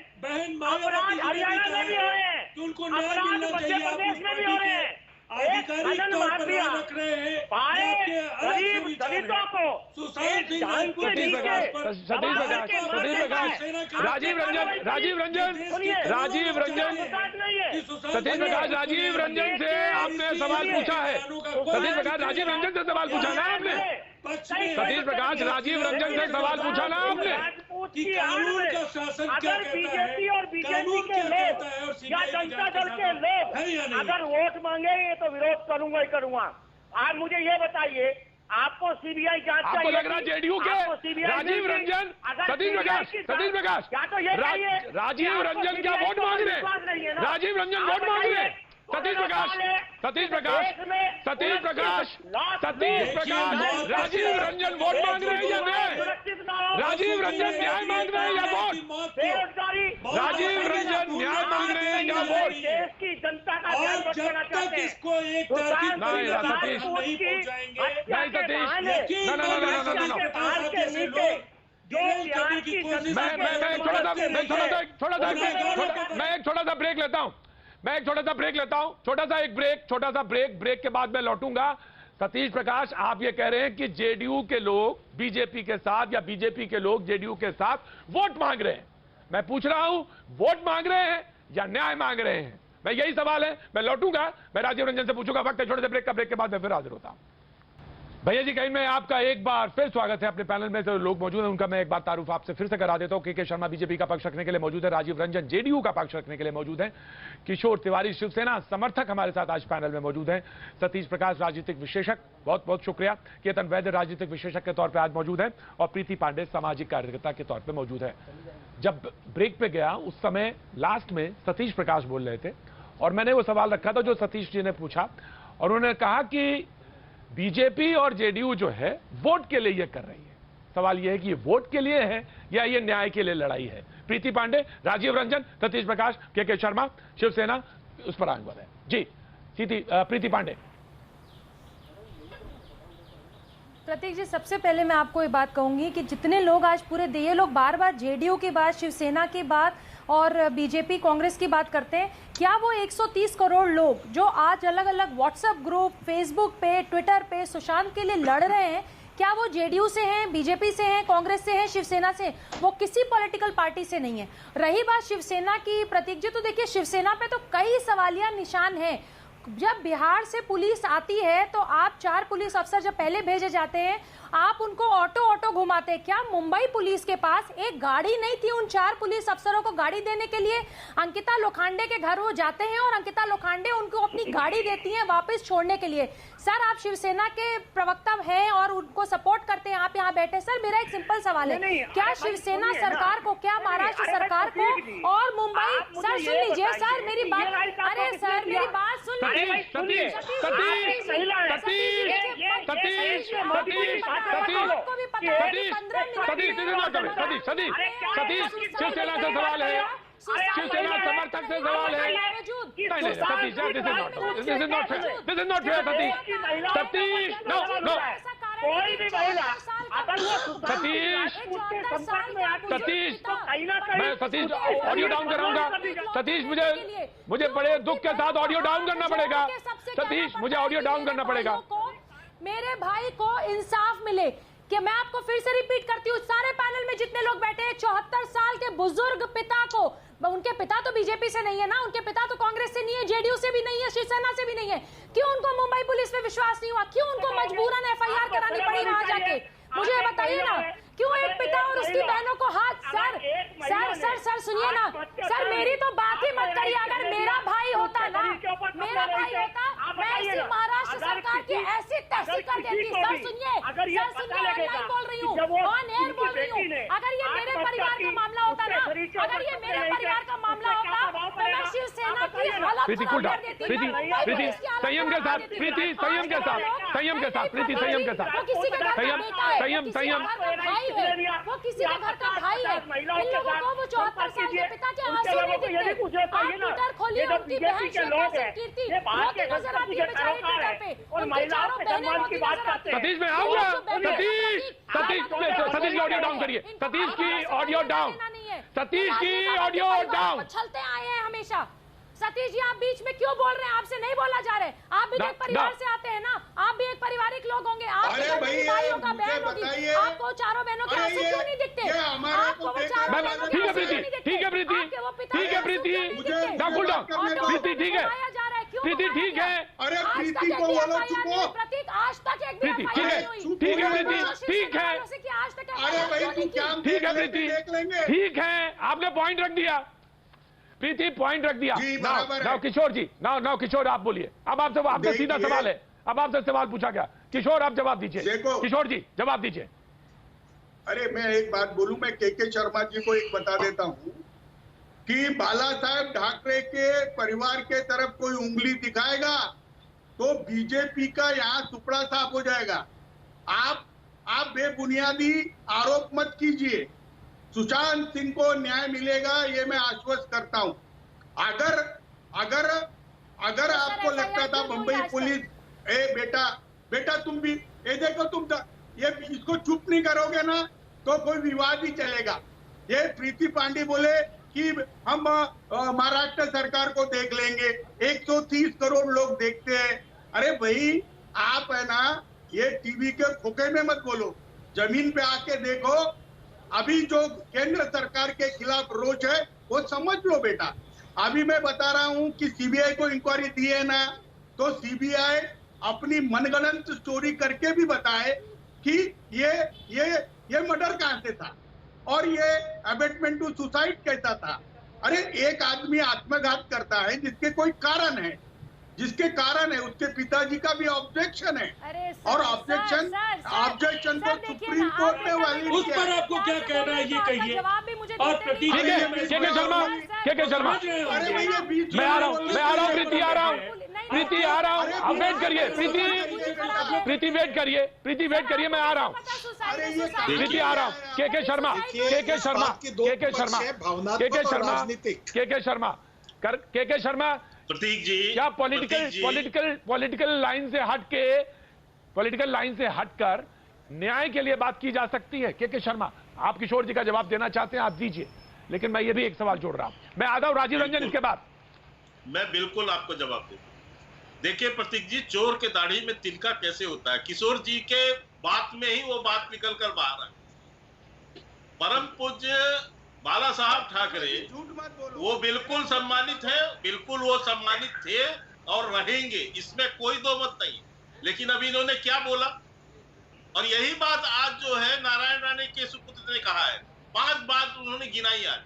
अपराध हरियाणा में भी हो रहे हैं, अपराध मध्य प्रदेश में भी हो रहे हैं। आधिकारिक तौर पर रख रहे हैं गरीब दलितों को सतीश प्रकाश, राजीव रंजन सतीश प्रकाश, राजीव रंजन से आपने सवाल पूछा है। सतीश प्रकाश, राजीव रंजन से सवाल पूछा ना आपने? सतीश प्रकाश, राजीव रंजन से सवाल पूछा ना आपने? कानून का शासन क्या कहता है, बीजेपी और बीजेपी के लोग या जनता दल के लोग अगर वोट मांगेंगे तो विरोध करूंगा ही करूंगा। आप मुझे ये बताइए, आपको सीबीआई जांच आपको लग रहा जेडीयू के राजीव रंजन, सतीश प्रकाश, राजीव रंजन क्या वोट मांग रहे हैं? राजीव रंजन वोट मांग रहे हैं? सतीश प्रकाश, राजीव रंजन वोट मांग रहे हैं या नहीं? राजीव रंजन न्याय मांग रहे हैं या वोट? राजीव रंजन न्याय मांग रहे हैं या वोट? देश की जनता का और जब तक इसको एक मैं एक छोटा सा ब्रेक लेता हूं, छोटा सा ब्रेक के बाद मैं लौटूंगा। सतीश प्रकाश, आप ये कह रहे हैं कि जेडीयू के लोग बीजेपी के साथ या बीजेपी के लोग जेडीयू के साथ वोट मांग रहे हैं। मैं पूछ रहा हूं, वोट मांग रहे हैं या न्याय मांग रहे हैं? मैं यही सवाल है। मैं लौटूंगा, मैं राजीव रंजन से पूछूंगा। वक्त है छोटे से ब्रेक का, ब्रेक के बाद मैं फिर हाजिर होता हूं। भैया जी, कहीं में आपका एक बार फिर स्वागत है। अपने पैनल में जो लोग मौजूद हैं उनका मैं एक बार तारुफ आपसे फिर से करा देता हूं। के शर्मा बीजेपी का पक्ष रखने के लिए मौजूद है, राजीव रंजन जेडीयू का पक्ष रखने के लिए मौजूद है, किशोर तिवारी शिवसेना समर्थक हमारे साथ आज पैनल में मौजूद हैं, सतीश प्रकाश राजनीतिक विशेषक, बहुत बहुत शुक्रिया, केतन वैद्य राजनीतिक विशेषक के तौर पर आज मौजूद है, और प्रीति पांडे सामाजिक कार्यकर्ता के तौर पर मौजूद है। जब ब्रेक पे गया उस समय लास्ट में सतीश प्रकाश बोल रहे थे और मैंने वो सवाल रखा था जो सतीश जी ने पूछा, और उन्होंने कहा कि बीजेपी और जेडीयू जो है वोट के लिए ये कर रही है। सवाल ये है कि ये वोट के लिए है या ये न्याय के लिए लड़ाई है? प्रीति पांडे, राजीव रंजन, सतीश प्रकाश, के शर्मा शिवसेना उस पर आगे है जी। प्रीति पांडे। प्रतीक जी, सबसे पहले मैं आपको ये बात कहूंगी कि जितने लोग आज पूरे ये लोग बार बार जेडीयू की बात, शिवसेना की बात और बीजेपी कांग्रेस की बात करते हैं, क्या वो 130 करोड़ लोग जो आज अलग अलग व्हाट्सएप ग्रुप, फेसबुक पे, ट्विटर पे सुशांत के लिए लड़ रहे हैं, क्या वो जेडीयू से हैं, बीजेपी से हैं, कांग्रेस से हैं, शिवसेना से? वो किसी पॉलिटिकल पार्टी से नहीं है। रही बात शिवसेना की, प्रतीक जी, तो देखिए शिवसेना पे तो कई सवालिया निशान हैं। जब बिहार से पुलिस आती है तो आप 4 पुलिस अफसर जब पहले भेजे जाते हैं, आप उनको ऑटो घुमाते हैं। क्या मुंबई पुलिस के पास एक गाड़ी नहीं थी उन 4 पुलिस अफसरों को गाड़ी देने के लिए? अंकिता लोखंडे के घर वो जाते हैं और अंकिता लोखंडे उनको अपनी गाड़ी देती हैं वापस छोड़ने के लिए। सर, आप शिवसेना के प्रवक्ता हैं और उनको सपोर्ट करते हैं, आप यहाँ बैठे। सर, मेरा एक सिंपल सवाल है, क्या शिवसेना सरकार को, क्या महाराष्ट्र सरकार को और मुंबई, सर सुन लीजिए सर मेरी बात, अरे सर मेरी बात सुन लीजिए। सतीश, शिवसेना से सवाल है, शिवसेना समर्थक से सवाल है। Satish, this is not fair. Satish, no. कोई भी महिला अगर वो सतीश ऑडियो डाउन कराऊंगा। सतीश, मुझे बड़े दुख के साथ ऑडियो डाउन करना पड़ेगा। सतीश, मुझे ऑडियो डाउन करना पड़ेगा। मेरे भाई को इंसाफ मिले। कि मैं आपको फिर से रिपीट करती हूँ, सारे पैनल में जितने लोग बैठे हैं, 74 साल के बुजुर्ग पिता को, उनके पिता तो बीजेपी से नहीं है ना, उनके पिता तो कांग्रेस से नहीं है, जेडीयू से भी नहीं है, शिवसेना से भी नहीं है, क्यों उनको मुंबई पुलिस पे विश्वास नहीं हुआ? क्यों उनको मजबूरन एफआईआर करानी पड़ी वहां जाके? मुझे बताइए ना, क्यों एक पिता और उसकी बहनों को हाथ? सर सुनिए ना सर, मेरी तो बात ही मत करिए। अगर मेरा भाई होता ना, मेरा भाई होता, मैं इसी महाराष्ट्र सरकार की ऐसी तहसील कर देती। सर सुनिए, ऑनलाइन बोल रही हूँ, ऑन एयर बोल रही हूँ। अगर ये मेरे परिवार का मामला होता ना, अगर ये मेरे परिवार का मामला होता तो मैं शिवसेना की हालत प्रीति, प्रीति संयम के साथ, प्रीति संयम के साथ, संयम के साथ, प्रीति संयम के साथ, संयम वो किसी के घर का भाई है। इन लोगों को वो 74 साल के पिता के आंसू नहीं दिखते। आप ट्विटर खोलिए, उनकी बहन शिवराज कीर्ति रोती नजर आती है बेचारी ट्विटर पे, उनकी चारों बहनें रोती नजर आती है। सतीश, मैं आऊंगा। सतीश की ऑडियो डाउन करिए। सतीश की ऑडियो डाउन, सतीश की ऑडियो डाउन। चलते आए हैं हमेशा। सतीश जी, आप बीच में क्यों बोल रहे हैं? आपसे नहीं बोला जा रहा है। आप भी एक परिवार से आते हैं ना, आप भी एक पारिवारिक लोग होंगे। आप भाई होगा, बहन होगी, आपको चारों बहनों के आंसू क्यों नहीं दिखते? आपको वो चारों बहनों के आंसू क्यों नहीं दिखते? ठीक है प्रीति, ठीक है प्रीति, प्रीति ठीक है, प्रीति ठीक है। अरे प्रीति को बोलो, चुप। प्रतीक, आज तक एक प्रीति ठीक है, ठीक है प्रीति, ठीक है। अरे भाई तू क्या, ठीक है प्रीति, ठीक है, आपने पॉइंट रख दिया। प्रीति पॉइंट रख दिया। नाउ किशोर जी, नाउ किशोर आप बोलिए। अब आपसे सीधा सवाल है, अब आपसे सवाल पूछा गया। किशोर आप जवाब दीजिए। किशोर जी जवाब दीजिए। अरे मैं एक बात बोलूं, मैं के शर्मा जी को एक बता देता हूं कि बाला साहेब ठाकरे के परिवार के तरफ कोई उंगली दिखाएगा तो बीजेपी का यहाँ टुकड़ा साफ हो जाएगा। आप बेबुनियादी आरोप मत कीजिए। सुशांत सिंह को न्याय मिलेगा, ये मैं आश्वस्त करता हूं। अगर आपको लगता था मुंबई पुलिस, बेटा तुम भी ये देखो, तुम ये इसको चुप नहीं करोगे ना तो कोई विवाद ही चलेगा। ये प्रीति पांडे बोले कि हम महाराष्ट्र सरकार को देख लेंगे, 130 करोड़ लोग देखते हैं। अरे भाई, आप है ना, ये टीवी के खोखे में मत बोलो, जमीन पे आके देखो। अभी जो केंद्र सरकार के खिलाफ रोष है वो समझ लो बेटा। अभी मैं बता रहा हूं कि सीबीआई को इंक्वायरी दी है ना, तो सीबीआई अपनी मनगढ़ंत स्टोरी करके भी बताए कि ये मर्डर कहां से था और ये अबेटमेंट टू सुसाइड कैसा था। अरे एक आदमी आत्मघात करता है जिसके कोई कारण है, उसके पिताजी का भी ऑब्जेक्शन है। और ऑब्जेक्शन को सुप्रीम कोर्ट ने वैलिड उस पर आपको क्या कहना है ये कहिए। और प्रतीक के शर्मा मैं आ रहा हूँ, प्रीति आ रहा हूँ, आप वेट करिए। प्रीति वेट करिए, मैं आ रहा हूँ। प्रीति आ रहा हूँ। के शर्मा प्रतीक जी, क्या पॉलिटिकल लाइन से हटकर न्याय के लिए बात की जा सकती है? के शर्मा, आप किशोर जी का जवाब देना चाहते हैं, आप दीजिए, लेकिन मैं ये भी एक सवाल जोड़ रहा हूं। मैं आता हूं राजीव रंजन इसके बाद। मैं बिल्कुल आपको जवाब दूंगा। देखिए प्रतीक जी, चोर के दाढ़ी में तिनका कैसे होता है, किशोर जी के बात में ही वो बात निकल कर बाहर आई। परम पूज्य बाला साहब ठाकरे वो बिल्कुल सम्मानित है, बिल्कुल वो सम्मानित थे और रहेंगे, इसमें कोई दो मत नहीं। लेकिन अभी इन्होंने क्या बोला, और यही बात आज जो है नारायण राणे के सुपुत्र ने कहा है, 5 बात उन्होंने गिनाई आज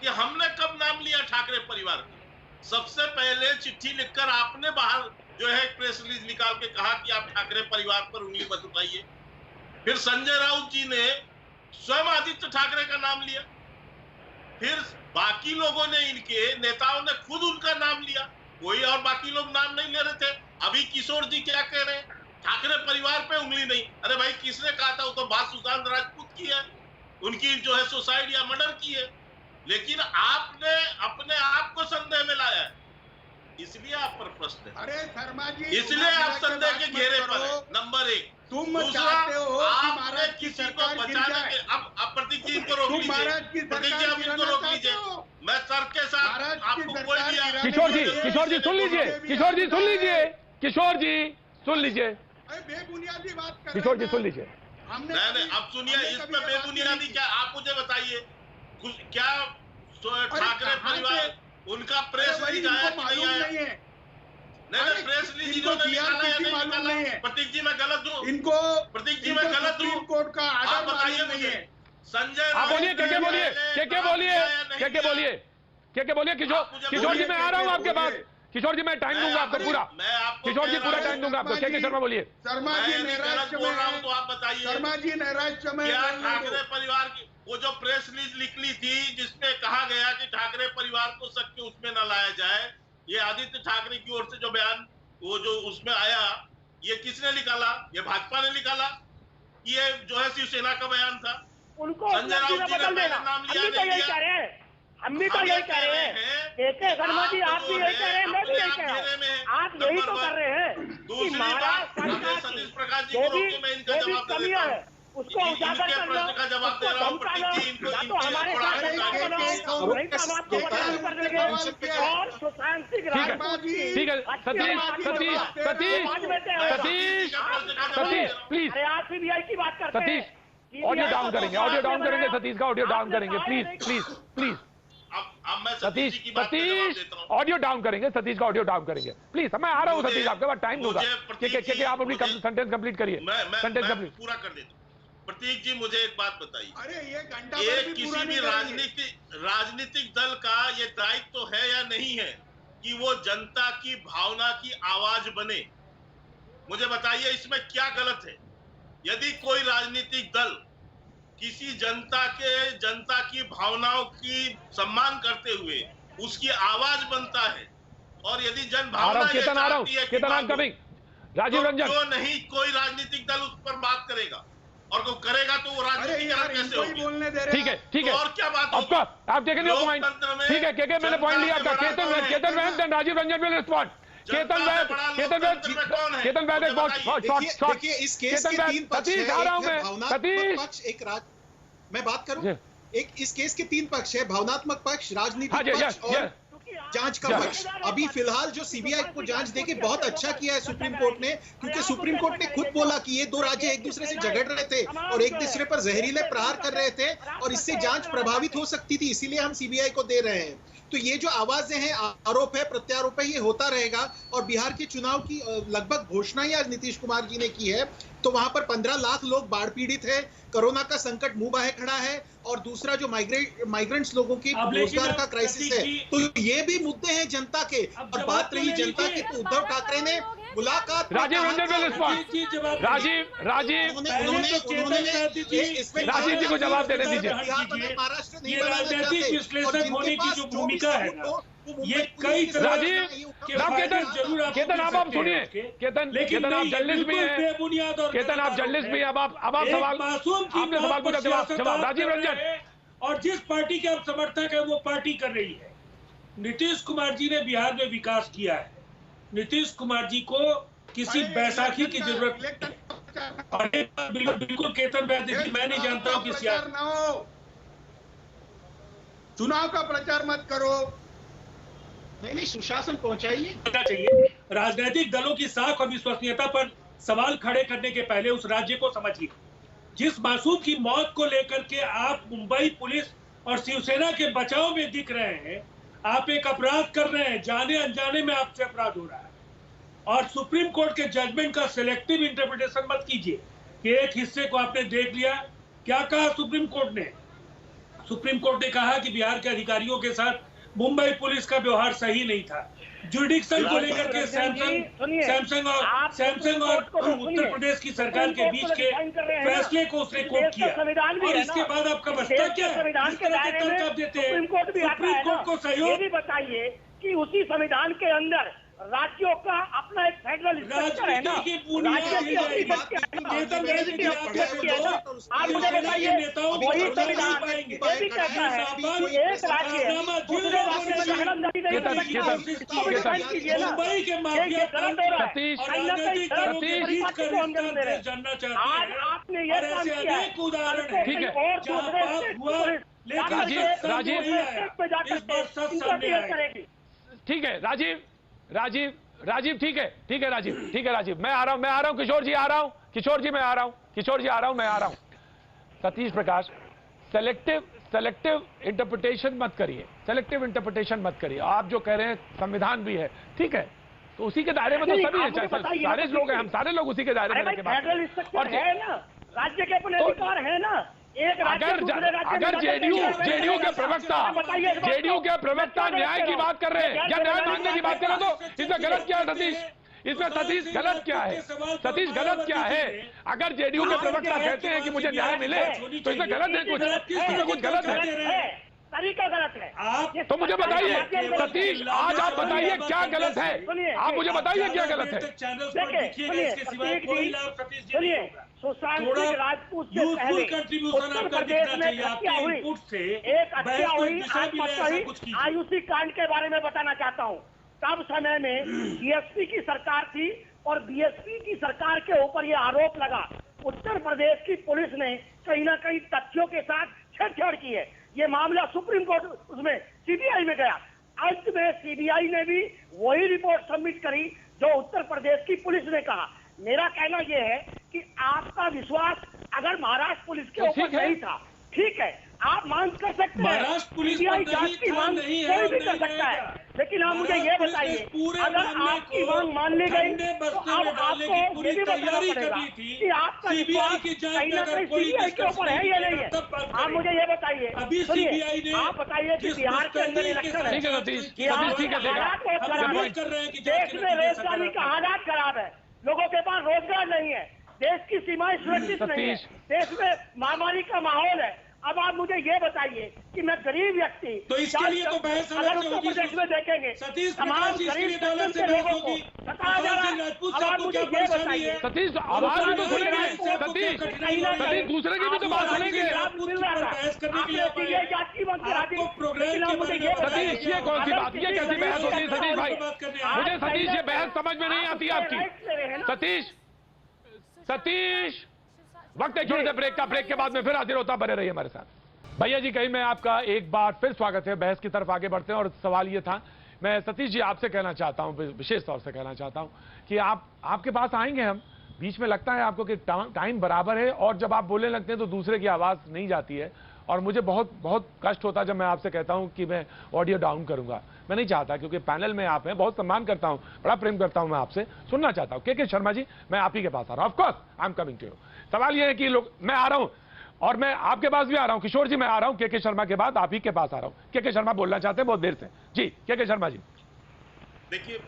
कि हमने कब नाम लिया ठाकरे परिवार का। सबसे पहले चिट्ठी लिखकर आपने बाहर जो है प्रेस रिलीज निकाल के कहा कि आप ठाकरे परिवार पर उंगली मत उठाइए। फिर संजय राउत जी ने स्वयं आदित्य ठाकरे का नाम लिया, फिर बाकी लोगों ने, इनके नेताओं ने खुद उनका नाम लिया, कोई और बाकी लोग नाम नहीं ले रहे थे। अभी किशोर जी क्या कह रहे हैं, ठाकरे परिवार पे उंगली नहीं। अरे भाई किसने कहा था, वो तो बात सुशांत राजपूत की है, उनकी जो है सुसाइड या मर्डर की है। लेकिन आपने अपने आप को संदेह में लाया है, इसलिए आप पर प्रश्न है। अरे शर्मा जी, इसलिए आप संदेह के घेरे पर है। नंबर 1, तुम चाहते हो आपने किसी को बचाने के, अब प्रतीक जी इनको रोक लीजिए, प्रतीक जी आप इनको रोक लीजिए, मैं सर के साथ आपको कोई भी। किशोर जी सुन लीजिए, किशोर जी सुन लीजिए, किशोर जी सुन लीजिए, बेबुनियादी बात कर, किशोर जी सुन लीजिए। नहीं, अब सुनिए, इसमें बेबुनियादी क्या, आप मुझे बताइए क्या ठाकरे परिवार उनका प्रेस रिलीज आया कि नहीं आया? नहीं, प्रेस रिलीज इन्होंने निकाला या नहीं निकाला? प्रतीक जी मैं गलत हूँ, इनको प्रतीक जी मैं गलत हूँ, कोर्ट का आप बताइए मुझे। संजय आप बोलिए, क्या बोलिए, क्या बोलिए, क्या बोलिए। किशोर जी मैं आ रहा हूँ आपके पास, किशोर जी मैं टाइम दूंगा आपको पूरा, किशोर जी पूरा टाइम दूंगा आपको। क्या शर्मा बोलिए। शर्मा जी नैराश्य बोल रहा हूँ तो आप बताइए, शर्मा जी नैराश्य में क्या ठाकरे परिवार की वो जो प्रेस रिलीज निकली थी जिसमें कहा गया कि ठाकरे परिवार को शक के उसमें न लाया जाए, ये आदित्य ठाकरे की ओर से जो बयान वो जो उसमें आया, ये किसने निकाला? ये भाजपा ने निकाला, ये जो है शिवसेना का बयान था। उनको संजय राउत जी ने पहले नाम लिया, नहीं लिया। हम भी तो यही कह रहे हैं, देखिए शर्मा जी आप भी यही कह रहे हैं, मैं भी यही कह रहा हूँ, आप यही तो कर रहे हैं। दूसरी बात, सतीश प्रकाश जी को रोक के मैं इनका जवाब दे देता हूँ, उसको उजागर कर लो, प्रश्न का जवाब दे रहा हूँ। प्रतीक जी इनको तो हमारे साथ वहीं का हम आपको बदनाम कर देंगे। और सुशांत सिंह राजपूत ठीक है, सतीश प्लीज, अरे आप सीबीआई की बात करते हैं, ऑडियो डाउन करेंगे, सतीश का ऑडियो डाउन करेंगे, प्लीज। अब मैं सतीश की बात पे जवाब देता हूं। ऑडियो डाउन करेंगे, सतीश का ऑडियो डाउन करेंगे, प्लीज। मैं आ रहा हूँ सतीश, आपके पास टाइम दूंगा, क्योंकि आप अपनी सेंटेंस कंप्लीट करिए। मैं पूरा कर देता हूं। प्रतीक जी मुझे एक बात बताइए, अरे ये किसी भी राजनीतिक दल का ये दायित्व तो है या नहीं है कि वो जनता की भावना की आवाज बने? मुझे बताइए इसमें क्या गलत है? यदि कोई राजनीतिक दल किसी जनता की भावनाओं की सम्मान करते हुए उसकी आवाज बनता है, और यदि जन भावना ये चाहती है कि राजीव रंजन, तो नहीं कोई राजनीतिक दल उस पर बात करेगा, और वो करेगा तो वो राजनीतिकरण कैसे होगी? ठीक है, और क्या बात होगी? आप देखेंगे पॉइंट, ठीक है, क्या मैंने पॉइंट लिया आपका। केतन वैद, राजीव रंजन विल रिस्पॉन्ड। केतन वैद एक बहुत शॉर्ट। देखिए इस केस के 3 पक्ष हैं, भावनात्मक पक्ष, एक मैं बात करूं, एक इस केस के 3 पक्ष है, भावनात्मक पक्ष, राजनीतिक पक्ष और जांच का पक्ष। अभी फिलहाल जो सीबीआई को जांच देके बहुत अच्छा किया है सुप्रीम कोर्ट ने, क्योंकि सुप्रीम कोर्ट ने खुद बोला कि ये 2 राज्य एक दूसरे से झगड़ रहे थे और एक दूसरे पर जहरीले प्रहार कर रहे थे और इससे जांच प्रभावित हो सकती थी, इसीलिए हम सीबीआई को दे रहे हैं। तो ये जो आवाजें हैं, आरोप है, प्रत्यारोप है, ये होता रहेगा। और बिहार के चुनाव की लगभग घोषणा ही आज नीतीश कुमार जी ने की है, तो वहां पर 15 लाख लोग बाढ़ पीड़ित है, कोरोना का संकट मुंह बाहे खड़ा है, और दूसरा जो माइग्रेंट्स लोगों की रोजगार का क्राइसिस है, तो ये भी मुद्दे हैं जनता के। और बात रही जनता की, तो उद्धव ठाकरे ने मुलाकात, राजीव रंजन विल रिस्पॉन्ड, राजीव जी को जवाब देने दीजिए। महाराष्ट्र नहीं राजनीतिक विश्लेषक होने की जो भूमिका है ना, ये कई राजीव केतन आप सुनिए, केतन आप जर्नलिस्ट भी हैं, केतन आप जर्नलिस्ट भी हैं, अब आप सवाल, आपने सवाल पूछा, जवाब राजीव रंजन। और जिस पार्टी के आप समर्थक है वो पार्टी कर रही है। नीतीश कुमार जी ने बिहार में विकास किया है, नीतीश कुमार जी को किसी बैसाखी की जरूरत। बिल्कुल केतन वैद, मैं नहीं जानता हूँ किसी, चुनाव का प्रचार मत करो, नहीं सुशासन पहुंचाइए चाहिए। राजनीतिक दलों की साख और विश्वसनीयता पर सवाल खड़े करने के पहले उस राज्य को समझिए। जिस मासूम की मौत को लेकर के आप मुंबई पुलिस और शिवसेना के बचाव में दिख रहे हैं, आप एक अपराध कर रहे हैं, जाने अनजाने में आपसे अपराध हो रहा है। और सुप्रीम कोर्ट के जजमेंट का सिलेक्टिव इंटरप्रिटेशन मत कीजिए कि एक हिस्से को आपने देख लिया। क्या कहा सुप्रीम कोर्ट ने? सुप्रीम कोर्ट ने कहा कि बिहार के अधिकारियों के साथ मुंबई पुलिस का व्यवहार सही नहीं था। जुडिक्शन को लेकर के सैमसंग और उत्तर प्रदेश की सरकार के बीच के फैसले को उसने कोर्ट किया, और इसके बाद आपका बचता क्या है? इस तरह के तर्क आप देते हैं। सुप्रीम कोर्ट को सहयोग भी बताइए कि उसी संविधान के अंदर राज्यों का अपना एक फेडरल स्ट्रक्चर है ना, आप मुझे बताइए, वही संविधान ये भी कहता है कि एक राज्य दूसरे राज्य में दखलंदाजी नहीं कर कीजिए ना। आज आपने ये काम किया है, और दूसरे ठीक है राजीव ठीक है राजीव, मैं आ रहा हूं किशोर जी, मैं आ रहा हूं। सतीश प्रकाश, सेलेक्टिव इंटरप्रिटेशन मत करिए। आप जो कह रहे हैं संविधान भी है, ठीक है, तो उसी के दायरे में तो सभी सारे लोग हैं, हम सारे लोग उसी के दायरे में रहकर बात और है ना, राज्य के अपने अधिकार है ना। अगर जेडीयू के प्रवक्ता न्याय की बात कर रहे हैं या न्याय मांगने की बात कर रहे हैं, तो इसमें गलत क्या है सतीश? सतीश गलत क्या है? अगर जेडीयू के प्रवक्ता कहते हैं कि मुझे न्याय मिले, तो इसमें गलत है कुछ गलत है, तरीका गलत है। तो मुझे बताइए सतीश, आज आप बताइए क्या गलत है? आप मुझे बताइए क्या गलत है? सुनिए, सुशांत राजपूत से पहले उत्तर प्रदेश में हत्या हुई, एक हत्या हुई, आयुषी कांड के बारे में बताना चाहता हूँ। तब समय में बीएसपी की सरकार थी और बीएसपी की सरकार के ऊपर यह आरोप लगा, उत्तर प्रदेश की पुलिस ने कहीं ना कहीं तथ्यों के साथ छेड़छाड़ की है। ये मामला सुप्रीम कोर्ट उसमें सीबीआई में गया। अंत में सीबीआई ने भी वही रिपोर्ट सबमिट करी जो उत्तर प्रदेश की पुलिस ने कहा। मेरा कहना यह है कि आपका विश्वास अगर महाराष्ट्र पुलिस के ऊपर नहीं था, ठीक है, आप मांग कर सकते हैं, सीबीआई जांच की मांग कोई भी कर सकता है, लेकिन आप मुझे ये बताइए, अगर आपकी मांग मान ली गई तो अब आपको ये भी बताना पड़ेगा कि आपका विश्वास कहीं ना कहीं सीबीआई के ऊपर है या नहीं है। आप मुझे ये बताइए, सुनिए, आप बताइए कि बिहार के अंदर इलेक्शन है, देश में रोजगारी का हालात खराब है, लोगों के पास रोजगार नहीं है, देश की सीमाएं सुरक्षित नहीं है, देश में महामारी का माहौल है। अब आप मुझे ये बताइए कि मैं गरीब व्यक्ति, तो इसके लिए तो बहस अगर उत्तर प्रदेश में देखेंगे तमाम गरीब सेक्शन के लोगों को बताया जा रहा है। अब आप मुझे ये बताइए सतीश, आवाज भी तो सुनेंगे सतीश, दूसरे की भी तो बात सुनेंगे। सतीश ये कौन सी बात, ये कैसी बहस होती है सतीश भाई? मुझे सतीश ये बहस समझ में नहीं आती आपकी। सतीश वक्त है छोटे से ब्रेक का, ब्रेक के बाद में फिर हाजिर होता, बने रहिए हमारे साथ। भैया जी कहीं मैं आपका एक बार फिर स्वागत है, बहस की तरफ आगे बढ़ते हैं। और सवाल ये था, मैं सतीश जी आपसे कहना चाहता हूं, विशेष तौर से कहना चाहता हूं कि आपके पास आएंगे हम, बीच में लगता है आपको कि टाइम बराबर है, और जब आप बोलने लगते हैं तो दूसरे की आवाज नहीं जाती है, और मुझे बहुत कष्ट होता है जब मैं आपसे कहता हूं कि मैं ऑडियो डाउन करूंगा। मैं नहीं चाहता, क्योंकि पैनल में आप हैं, बहुत सम्मान करता हूं, बड़ा प्रेम करता हूं, मैं आपसे सुनना चाहता हूं। के शर्मा जी, मैं आप ही के पास आ रहा हूं, of course I am coming to you. सवाल यह है कि लोग, मैं आ रहा हूं और मैं आपके पास भी आ रहा हूं, किशोर जी मैं आ रहा हूं, के शर्मा के बाद आप ही के पास आ रहा हूं। के शर्मा बोलना चाहते हैं बहुत देर से जी। के शर्मा जी, देखिए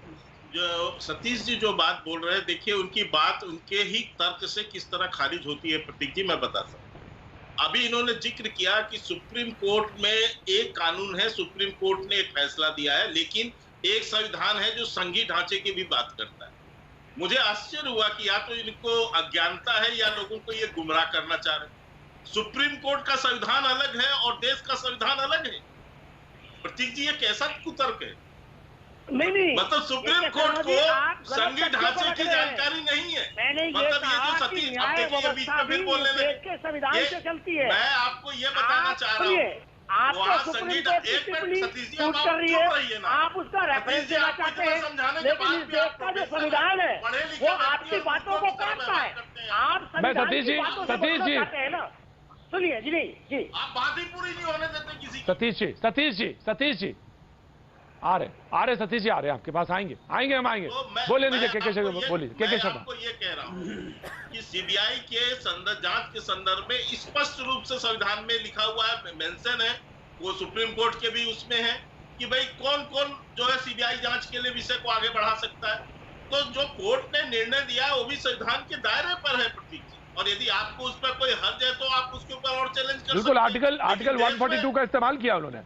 जो सतीश जी जो बात बोल रहे हैं, देखिए उनकी बात उनके ही तर्क से किस तरह खारिज होती है प्रतीक जी, मैं बताता हूं। अभी इन्होंने जिक्र किया कि सुप्रीम कोर्ट में एक कानून है, सुप्रीम कोर्ट ने एक फैसला दिया है, लेकिन एक संविधान है जो संघीय ढांचे की भी बात करता है। मुझे आश्चर्य हुआ कि या तो इनको अज्ञानता है या लोगों को ये गुमराह करना चाह रहे। सुप्रीम कोर्ट का संविधान अलग है और देश का संविधान अलग है। प्रतीक जी ये कैसा कुतर्क है? नहीं, मतलब सुप्रीम कोर्ट को संघीय ढांचे की जानकारी नहीं है। मतलब ये जो सतीश अब बीच में फिर बोलने लगे, मैं आपको ये बताना चाह रहा हूँ, आपका सुप्रीम कोर्ट की टिप्पणी टूट कर रही है, आप उसका रेफरेंस देना चाहते हैं, लेकिन इस देश का जो संविधान है वो आपकी बातों को काटता है। आप संविधान की बातों से बोलना चाहते हैं ना। सुनिए जी, नहीं जी, आप बात ही पूरी नहीं होने देते किसी। सतीश जी आ रहे सतीश जी, आ रहे हैं आपके पास, आएंगे हम आएंगे। बोले नीचे के शर्मा, बोलिए के शर्मा। आपको ये कह रहा हूँ कि सीबीआई के जांच के संदर्भ में स्पष्ट रूप से संविधान में लिखा हुआ है, मेंशन है, वो सुप्रीम कोर्ट के भी उसमें है कि भाई कौन कौन जो है सीबीआई जांच के लिए विषय को आगे बढ़ा सकता है। तो जो कोर्ट ने निर्णय दिया वो भी संविधान के दायरे पर है प्रतीक जी, और यदि आपको उस पर कोई हर्ज है तो आप उसके ऊपर और चैलेंज कर बिल्कुल। सकते हैं। आर्टिकल 142 का इस्तेमाल किया उन्होंने।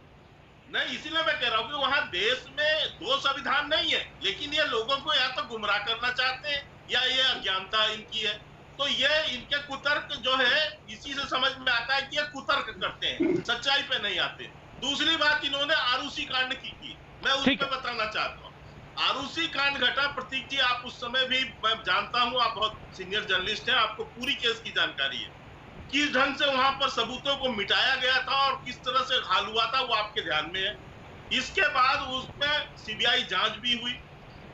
नहीं, इसीलिए मैं कह रहा हूँ कि वहाँ देश में दो संविधान नहीं है, लेकिन ये लोगों को या तो गुमराह करना चाहते हैं या ये अज्ञानता इनकी है। तो ये इनके कुतर्क जो है इसी से समझ में आता है कि ये कुतर्क करते हैं, सच्चाई पे नहीं आते। दूसरी बात, इन्होंने आरुषि कांड की मैं उस पर बताना चाहता हूँ। आरुषि कांड घटा प्रतीक जी, आप उस समय भी, मैं जानता हूँ आप बहुत सीनियर जर्नलिस्ट हैं, आपको पूरी केस की जानकारी है। किस ढंग से वहां पर सबूतों को मिटाया गया था और किस तरह से घायल हुआ था वो आपके ध्यान में है। इसके बाद उसमें सीबीआई जांच भी हुई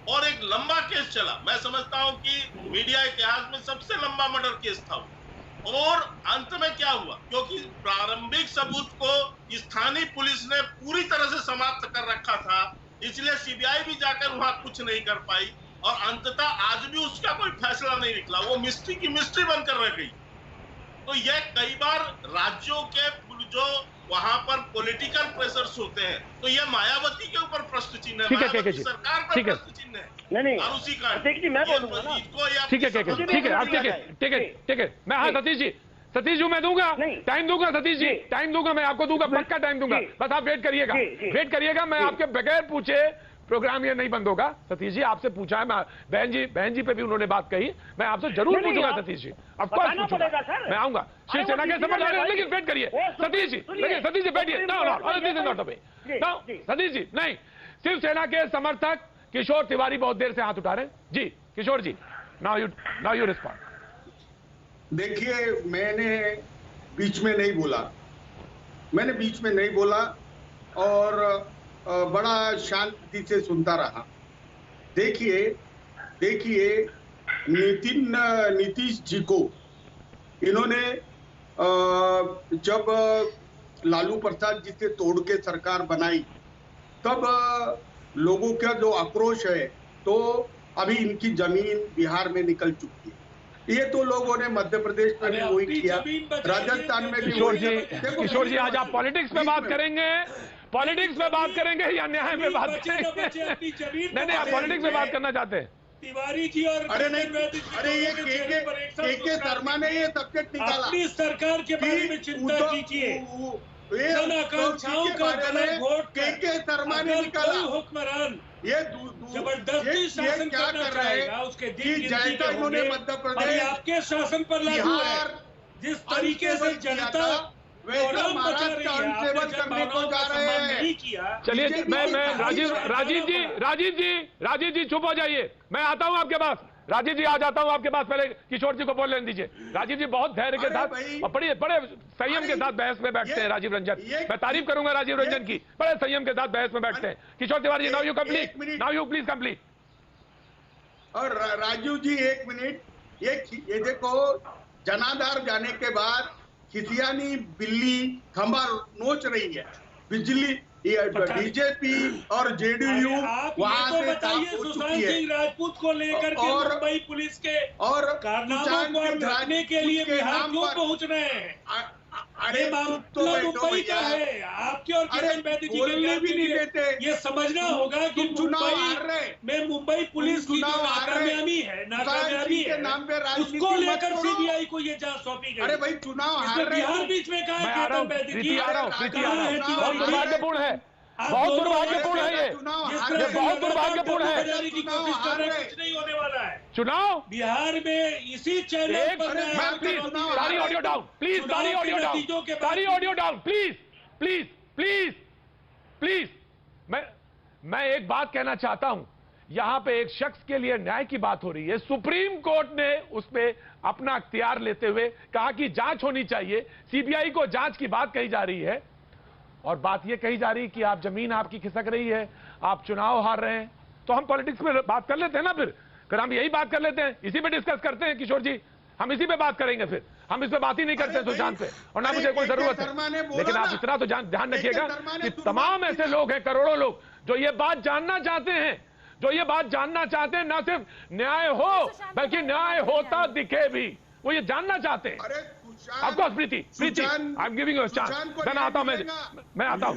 और एक लंबा केस चला। मैं समझता हूं कि मीडिया इतिहास में सबसे लंबा मर्डर केस था और अंत में क्या हुआ, क्योंकि प्रारंभिक सबूत को स्थानीय पुलिस ने पूरी तरह से समाप्त कर रखा था, इसलिए सीबीआई भी जाकर वहां कुछ नहीं कर पाई और अंततः आज भी उसका कोई फैसला नहीं निकला। वो मिस्ट्री की मिस्ट्री बनकर रह गई। तो यह कई बार राज्यों के जो वहां पर पॉलिटिकल प्रेशर्स होते हैं, तो यह मायावती के ऊपर प्रश्न चिन्ह है, मायावती सरकार पर प्रश्न चिन्ह है। नहीं आरुषि कांड, मैं बोलूंगा ना, ठीक है। मैं, हाँ सतीश जी मैं दूंगा, टाइम दूंगा सतीश जी, टाइम दूंगा, मैं आपको दूंगा, पक्का टाइम दूंगा, बस आप वेट करिएगा। मैं आपके बगैर पूछे प्रोग्राम ये नहीं बंद होगा। सतीश जी आपसे पूछा है, बहन जी पे भी उन्होंने बात कही, मैं आपसे जरूर पूछूंगा सतीश जी, ऑफ कोर्स पूछूंगा, मैं आऊंगा। शिवसेना के समर्थक, लेकिन वेट करिए सतीश जी, बैठिए। सतीश जी नहीं, शिवसेना के समर्थक किशोर तिवारी बहुत देर से हाथ उठा रहे हैं। जी किशोर जी, नाउ यू रिस्पॉन्ड। देखिए, मैंने बीच में नहीं बोला और बड़ा शांति से सुनता रहा। देखिए नीतीश जी को इन्होंने जब लालू प्रसाद जी से तोड़ के सरकार बनाई, तब लोगों का जो आक्रोश है, तो अभी इनकी जमीन बिहार में निकल चुकी है। ये तो लोगों ने मध्य प्रदेश में भी वही किया, राजस्थान में भी। किशोर जी आज आप पॉलिटिक्स में बात करेंगे, या न्याय में बात करेंगे? नहीं, आप पॉलिटिक्स में बात करना चाहते हैं। तिवारी जी और ये के शर्मा ने ये सब्जेक्ट निकाला। अपनी सरकार के बारे में चिंता कीजिए, आकांक्षाओं का गलत वोट के शर्मा ने निकाला। हुक्मरान ये जबरदस्ती शासन क्या कर रहे हैं उसके जैसा इन्होंने मध्य प्रदेश आपके शासन पर लागू है, जिस तरीके से जनता वैसा महाराष्ट्र का सेवन करने को जा रहे हैं। चलिए मैं राजीव जी चुप हो जाइए, मैं आता हूं आपके पास। राजीव जी आ जाता हूं आपके पास, पहले किशोर जी को बोल लेने दीजिए। राजीव जी बहुत धैर्य के साथ और बड़े संयम के साथ बहस में बैठते हैं राजीव रंजन, मैं तारीफ करूंगा राजीव रंजन की, बड़े संयम के साथ बहस में बैठते हैं। Kishore Tiwari, now you please complete. और राजीव जी एक मिनट, ये देखो, जनाधार जाने के बाद खिसियानी बिल्ली खंबा नोच रही है, बिजली बीजेपी और जेडीयू वहां से बताइए सुशांत सिंह राजपूत को लेकर के मुंबई पुलिस के और कारनामों को ढकने के लिए बिहार क्यों पहुंच रहे हैं? अरे मुंबई का है, आपके और किशन बेदी जी के भी नहीं देते। ये समझना होगा कि मुंबई पुलिस की जो नाकामयाबी है नाम पे उसको लेकर सीबीआई को ये जांच सौंपी गई। अरे भाई चुनाव हार रहे, बिहार बीच में कहा है बहुत दुर्भाग्यपूर्ण है, बहुत दुर्भाग्यपूर्ण है, ये बहुत दुर्भाग्यपूर्ण है। कुछ नहीं होने वाला है। चुनाव बिहार में इसी चैनल पर सारी ऑडियो डाउन प्लीज, सारी ऑडियो डाउन प्लीज। मैं एक बात कहना चाहता हूं, यहां पे एक शख्स के लिए न्याय की बात हो रही है। सुप्रीम कोर्ट ने उस पे अपना अख्तियार लेते हुए कहा कि जांच होनी चाहिए, सीबीआई को जांच की बात कही जा रही है और बात यह कही जा रही है कि आप जमीन आपकी खिसक रही है, आप चुनाव हार रहे हैं। तो हम पॉलिटिक्स में बात कर लेते हैं ना, फिर हम यही बात कर लेते हैं, इसी पे डिस्कस करते हैं। किशोर जी हम इसी पे बात करेंगे, फिर हम इस पे बात ही नहीं करते सुशांत पे, और ना मुझे कोई जरूरत है। लेकिन आप इतना तो ध्यान रखिएगा कि तमाम ऐसे लोग हैं, करोड़ों लोग जो ये बात जानना चाहते हैं, जो ये बात जानना चाहते हैं, ना सिर्फ न्याय हो बल्कि न्याय होता दिखे भी, वो ये जानना चाहते हैं। आपको Preeti I am giving you a chance, मैं आता हूं, मैं आता हूं।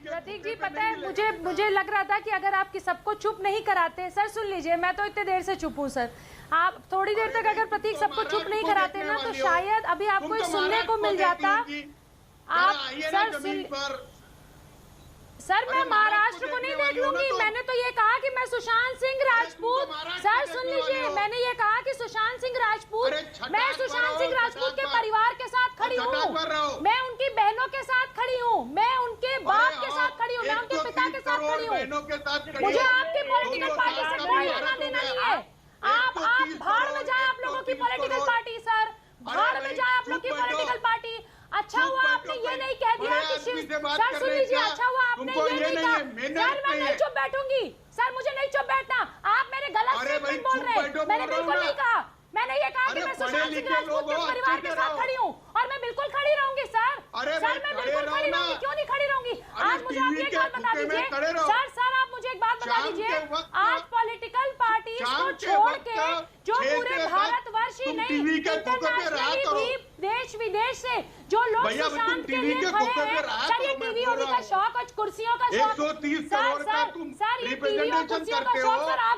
प्रतीक जी, पता है मुझे लग रहा था कि अगर आप सबको चुप नहीं कराते, सर सुन लीजिए, मैं तो इतने देर से चुप हूँ सर, आप थोड़ी देर तक अगर प्रतीक सबको चुप नहीं कराते ना तो शायद अभी आपको सुनने को मिल जाता। आप सर मैं महाराष्ट्र को नहीं देख लूंगी, मैंने तो ये कहा कि मैं सुशांत सिंह राजपूत, सर सुन लीजिए, मैंने ये कहा कि सुशांत सिंह राजपूत, मैं सुशांत सिंह राजपूत के परिवार के साथ खड़ी हूँ, मैं उनकी बहनों के साथ खड़ी हूँ, मैं उनके बाप के साथ खड़ी हूँ, मैं उनके पिता के साथ खड़ी हूँ। मुझे आपकी पॉलिटिकल पार्टी से कोई लेना देना नहीं है। आप भाड़ में जाए आप लोगों की पॉलिटिकल पार्टी, सर भाड़ में जाए आप लोग की पॉलिटिकल पार्टी। अच्छा हुआ आपने ये नहीं कह दिया कि सर सुन लीजिए, अच्छा हुआ आपने ये नहीं कहा। सर मैं नहीं चुप बैठूंगी, सर मुझे नहीं चुप बैठना, आप मेरे गलत स्टेटमेंट बोल रहे हैं, मैंने बिल्कुल नहीं कहा। मैंने ये कहा कि मैं सुशांत सिंह राजपूत के परिवार के साथ खड़ी हूँ और मैं बिल्कुल खड़ी रहूंगी सर, सर मैं बिल्कुल खड़ी रहूंगी, क्यों नहीं खड़ी रहूंगी। आज मुझे आप एक बात बता दीजिए सर आप मुझे एक बात बता दीजिए, आज पॉलिटिकल पार्टी को छोड़ के जो पूरे भारतवर्ष ही नहीं इंटरनेशनली भी देश विदेश से जो लोग सुशांत के लिए खड़े हैं, सर ये टीवी होने का शौक और कुर्सियों का शौक, सर ये टीवी और कुर्सियों का शौक सर आप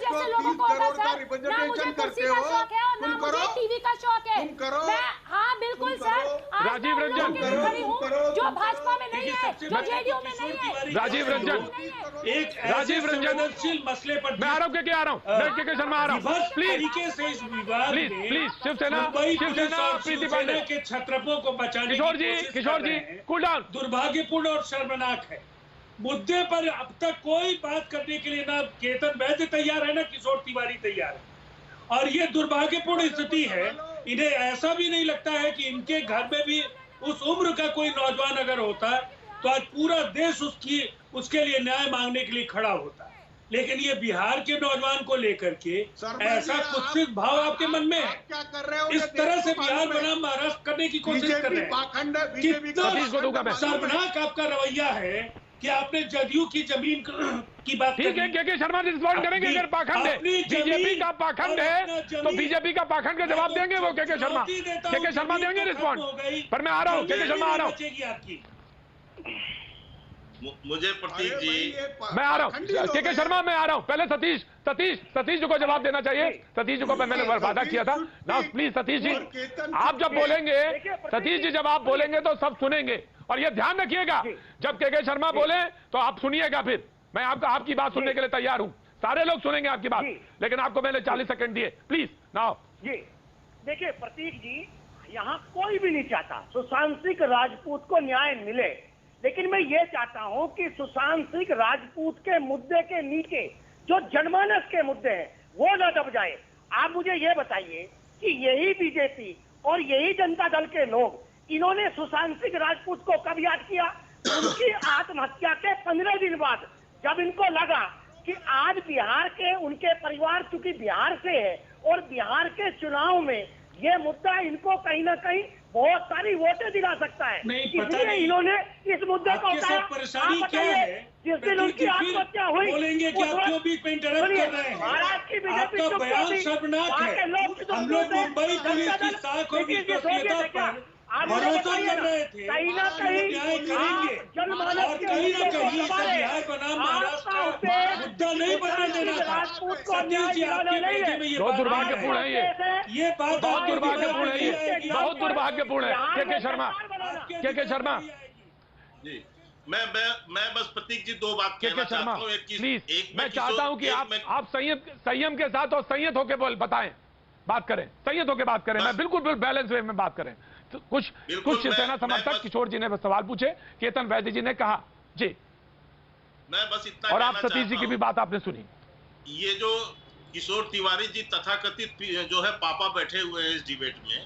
जैसे लोगों को होगा सर, ना मुझे कुर्सी का शौक है और ना मुझे टीवी का शौक है। मैं हाँ बिल्कुल सर राजीव रंजन खड़ी हूँ जो भाजपा में नहीं है, जो जेडीयू में नहीं है। राजीव रंजन मसले पर मैं आ रहा हूँ, आ रहा हूँ, मैं के शर्मा आ रहा हूँ, प्लीज तरीके से इस विवाद प्लीज शिवसेना प्रीति पांडे के छत्रपों को बचाने किशोर जी कूल डाउन। दुर्भाग्यपूर्ण और शर्मनाक है, मुद्दे पर अब तक कोई बात करने के लिए ना केतन वैद्य तैयार है ना किशोर तिवारी तैयार है, और ये दुर्भाग्यपूर्ण स्थिति है। इन्हें ऐसा भी नहीं लगता है कि इनके घर में भी उस उम्र का कोई नौजवान अगर होता है तो आज पूरा देश उसके लिए न्याय मांगने के लिए खड़ा होता है, लेकिन ये बिहार के नौजवान को लेकर के ऐसा कुत्सित भाव आपके मन में है, क्या कर रहे हो? इस तरह से बिहार बनाम महाराष्ट्र करने की कोशिश कर रहे हैं। कितना शर्मनाक आपका रवैया है कि आपने जदयू की जमीन की बात, ठीक है के शर्मा रिस्पॉन्ड करेंगे, अगर पाखंड है बीजेपी का पाखंड है तो बीजेपी का पाखंड का जवाब देंगे वो के शर्मा देंगे रिस्पॉन्ड, पर मैं आ रहा हूँ के शर्मा आ रहा हूँ, मुझे प्रतीक जी मैं आ रहा हूँ के शर्मा मैं आ रहा हूँ, पहले सतीश जी को जवाब देना चाहिए, सतीश जी को मैंने वादा किया था ना, प्लीज सतीश जी आप जब बोलेंगे, सतीश जी जब आप बोलेंगे तो सब सुनेंगे, और ये ध्यान रखिएगा जब के शर्मा बोले तो आप सुनिएगा, फिर मैं आपकी बात सुनने के लिए तैयार हूँ, सारे लोग सुनेंगे आपकी बात, लेकिन आपको मैंने 40 सेकंड दिए, प्लीज नाउ। जी देखिए प्रतीक जी, यहाँ कोई भी नहीं चाहता सुशांत सिंह राजपूत को न्याय मिले, लेकिन मैं ये चाहता हूँ कि सुशांत सिंह राजपूत के मुद्दे के नीचे जो जनमानस के मुद्दे हैं वो न दब जाए। आप मुझे ये बताइए कि यही बीजेपी और यही जनता दल के लोग इन्होंने सुशांत सिंह राजपूत को कब याद किया? उनकी आत्महत्या के 15 दिन बाद, जब इनको लगा कि आज बिहार के उनके परिवार चूंकि बिहार से है और बिहार के चुनाव में ये मुद्दा इनको कहीं ना कहीं बहुत सारी वोटें दिला सकता है, इसलिए इन्होंने इस मुद्दे को उठाया। परेशानी क्या है? जिस दिन उनकी आत्महत्या हुई बोलेंगे कि आप क्यों बीच में इंटरप्ट कर रहे हैं? महाराष्ट्र की बीजेपी आपका बयान शर्मनाक है। हम लोग मुंबई पुलिस की साख और विश्वसनीयता पर भरोसा कर रहे थे, कहीं ना कहीं न्याय करेंगे, और कहीं ना कहीं बिहार बनाम महाराष्ट्र का मुद्दा नहीं बनने देना था। सतीश जी आपके भेजे में ये बहुत दुर्भाग्यपूर्ण है, ये बात बहुत दुर्भाग्यपूर्ण है, बहुत दुर्भाग्यपूर्ण है। के शर्मा जी मैं बस प्रतीक जी दो बात कहना चाहता हूँ। प्लीज मैं चाहता हूँ कि आप संयम के साथ और संयत होकर बताएं, बात करें, संयत होकर बात करें, मैं बिल्कुल बैलेंस वे में बात करें। तो कुछ शिवसेना समर्थक किशोर जी ने सवाल पूछे, केतन वैद्य जी ने कहा जी, मैं बस इतना, और आप सतीश जी की भी बात आपने सुनी। ये जो किशोर तिवारी जी तथाकथित जो है पापा बैठे हुए हैं इस डिबेट में,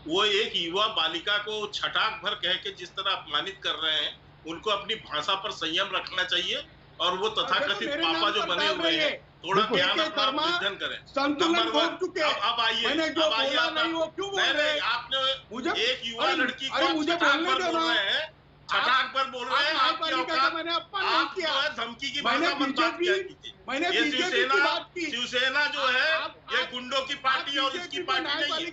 वो एक युवा बालिका को छटाक भर कह के जिस तरह अपमानित कर रहे हैं, उनको अपनी भाषा पर संयम रखना चाहिए, और वो तथाकथित पापा जो बने हुए हैं थोड़ा ज्ञान अपना वृद्धन करें। संतुलन खो चुके। अब आइए आपने एक युवा लड़की को मुझे बोलने दो ना। छटाक पर बोल रहे हैं। आपकी औकात, मैंने अपमान आप नहीं जो किया। है धमकी की मैंने भाषा मत बात किया कीजिए। मैंने ये बीजेपी की बात की। शिवसेना जो है ये गुंडों की पार्टी और इसकी पार्टी नहीं है।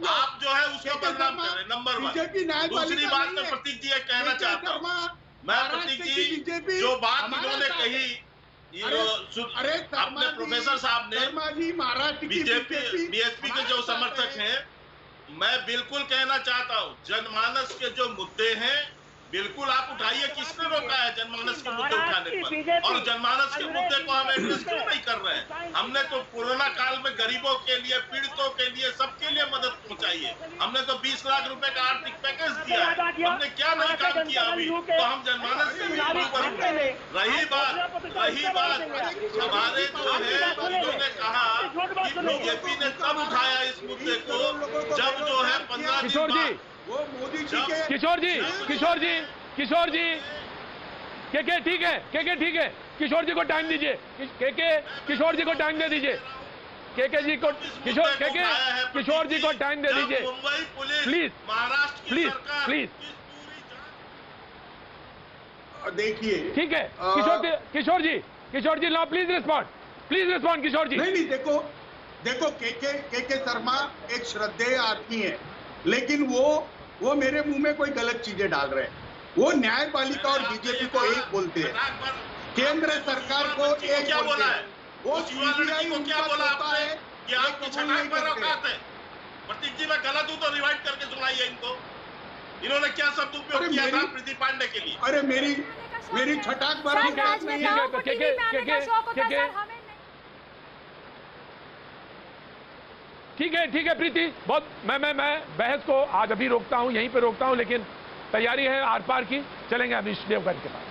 आप जो है उसको बदनाम कर रहे हैं, नंबर 1। दूसरी बात मैं प्रतीक जी कहना चाहता हूँ, मैं प्रतीक जी जो बात इन्होंने कही, अपने प्रोफेसर साहब ने बीजेपी बीएसपी के जो समर्थक हैं, मैं बिल्कुल कहना चाहता हूं जनमानस के जो मुद्दे हैं बिल्कुल आप उठाइए। किसने रोका है जनमानस के मुद्दे उठाने पर? और जनमानस के मुद्दे को हम एड्रेस क्यों नहीं कर रहे हैं? हमने तो कोरोना काल में गरीबों के लिए, पीड़ितों के लिए, सबके लिए मदद पहुंचाई है। हमने तो 20 लाख रुपए का आर्थिक पैकेज दिया है। हमने क्या नहीं काम किया अभी? तो हम जनमानस से भी ऊपर उठे। रही बात हमारे जो है, उन्होंने कहा कि बीजेपी ने तब उठाया इस मुद्दे को जब जो है 15 दिन बाद वो मोदी जी के किशोर जी के ठीक है किशोर जी को टाइम दीजिए। किशोर जी को टाइम दे दीजिए। जी को किशोर जी को टाइम दे दीजिए मुंबई पुलिस, प्लीज महाराष्ट्र की सरकार, प्लीज। देखिए ठीक है Kishore ji now please respond किशोर जी। नहीं देखो के शर्मा एक श्रद्धेय आदमी है, लेकिन वो मेरे मुंह में कोई गलत चीजें डाल रहे हैं। वो न्यायपालिका और बीजेपी को एक बोलते हैं, केंद्र सरकार को एक क्या बोला है? वो युवा लड़की को क्या बोला आपने कि आपकी छटाक पर औकात है? प्रतीक जी मैं गलत हूं तो रिवाइंड करके सुनाइए इनको। इन्होंने क्या शब्द उपयोग किया था प्रीति पांडे के लिए? अरे मेरी छटाक पर औकात नहीं है। ठीक है प्रीति, बहुत मैं बहस को आज अभी रोकता हूं, यहीं पे रोकता हूं, लेकिन तैयारी है आर पार की। चलेंगे अमीश देवगन के पास।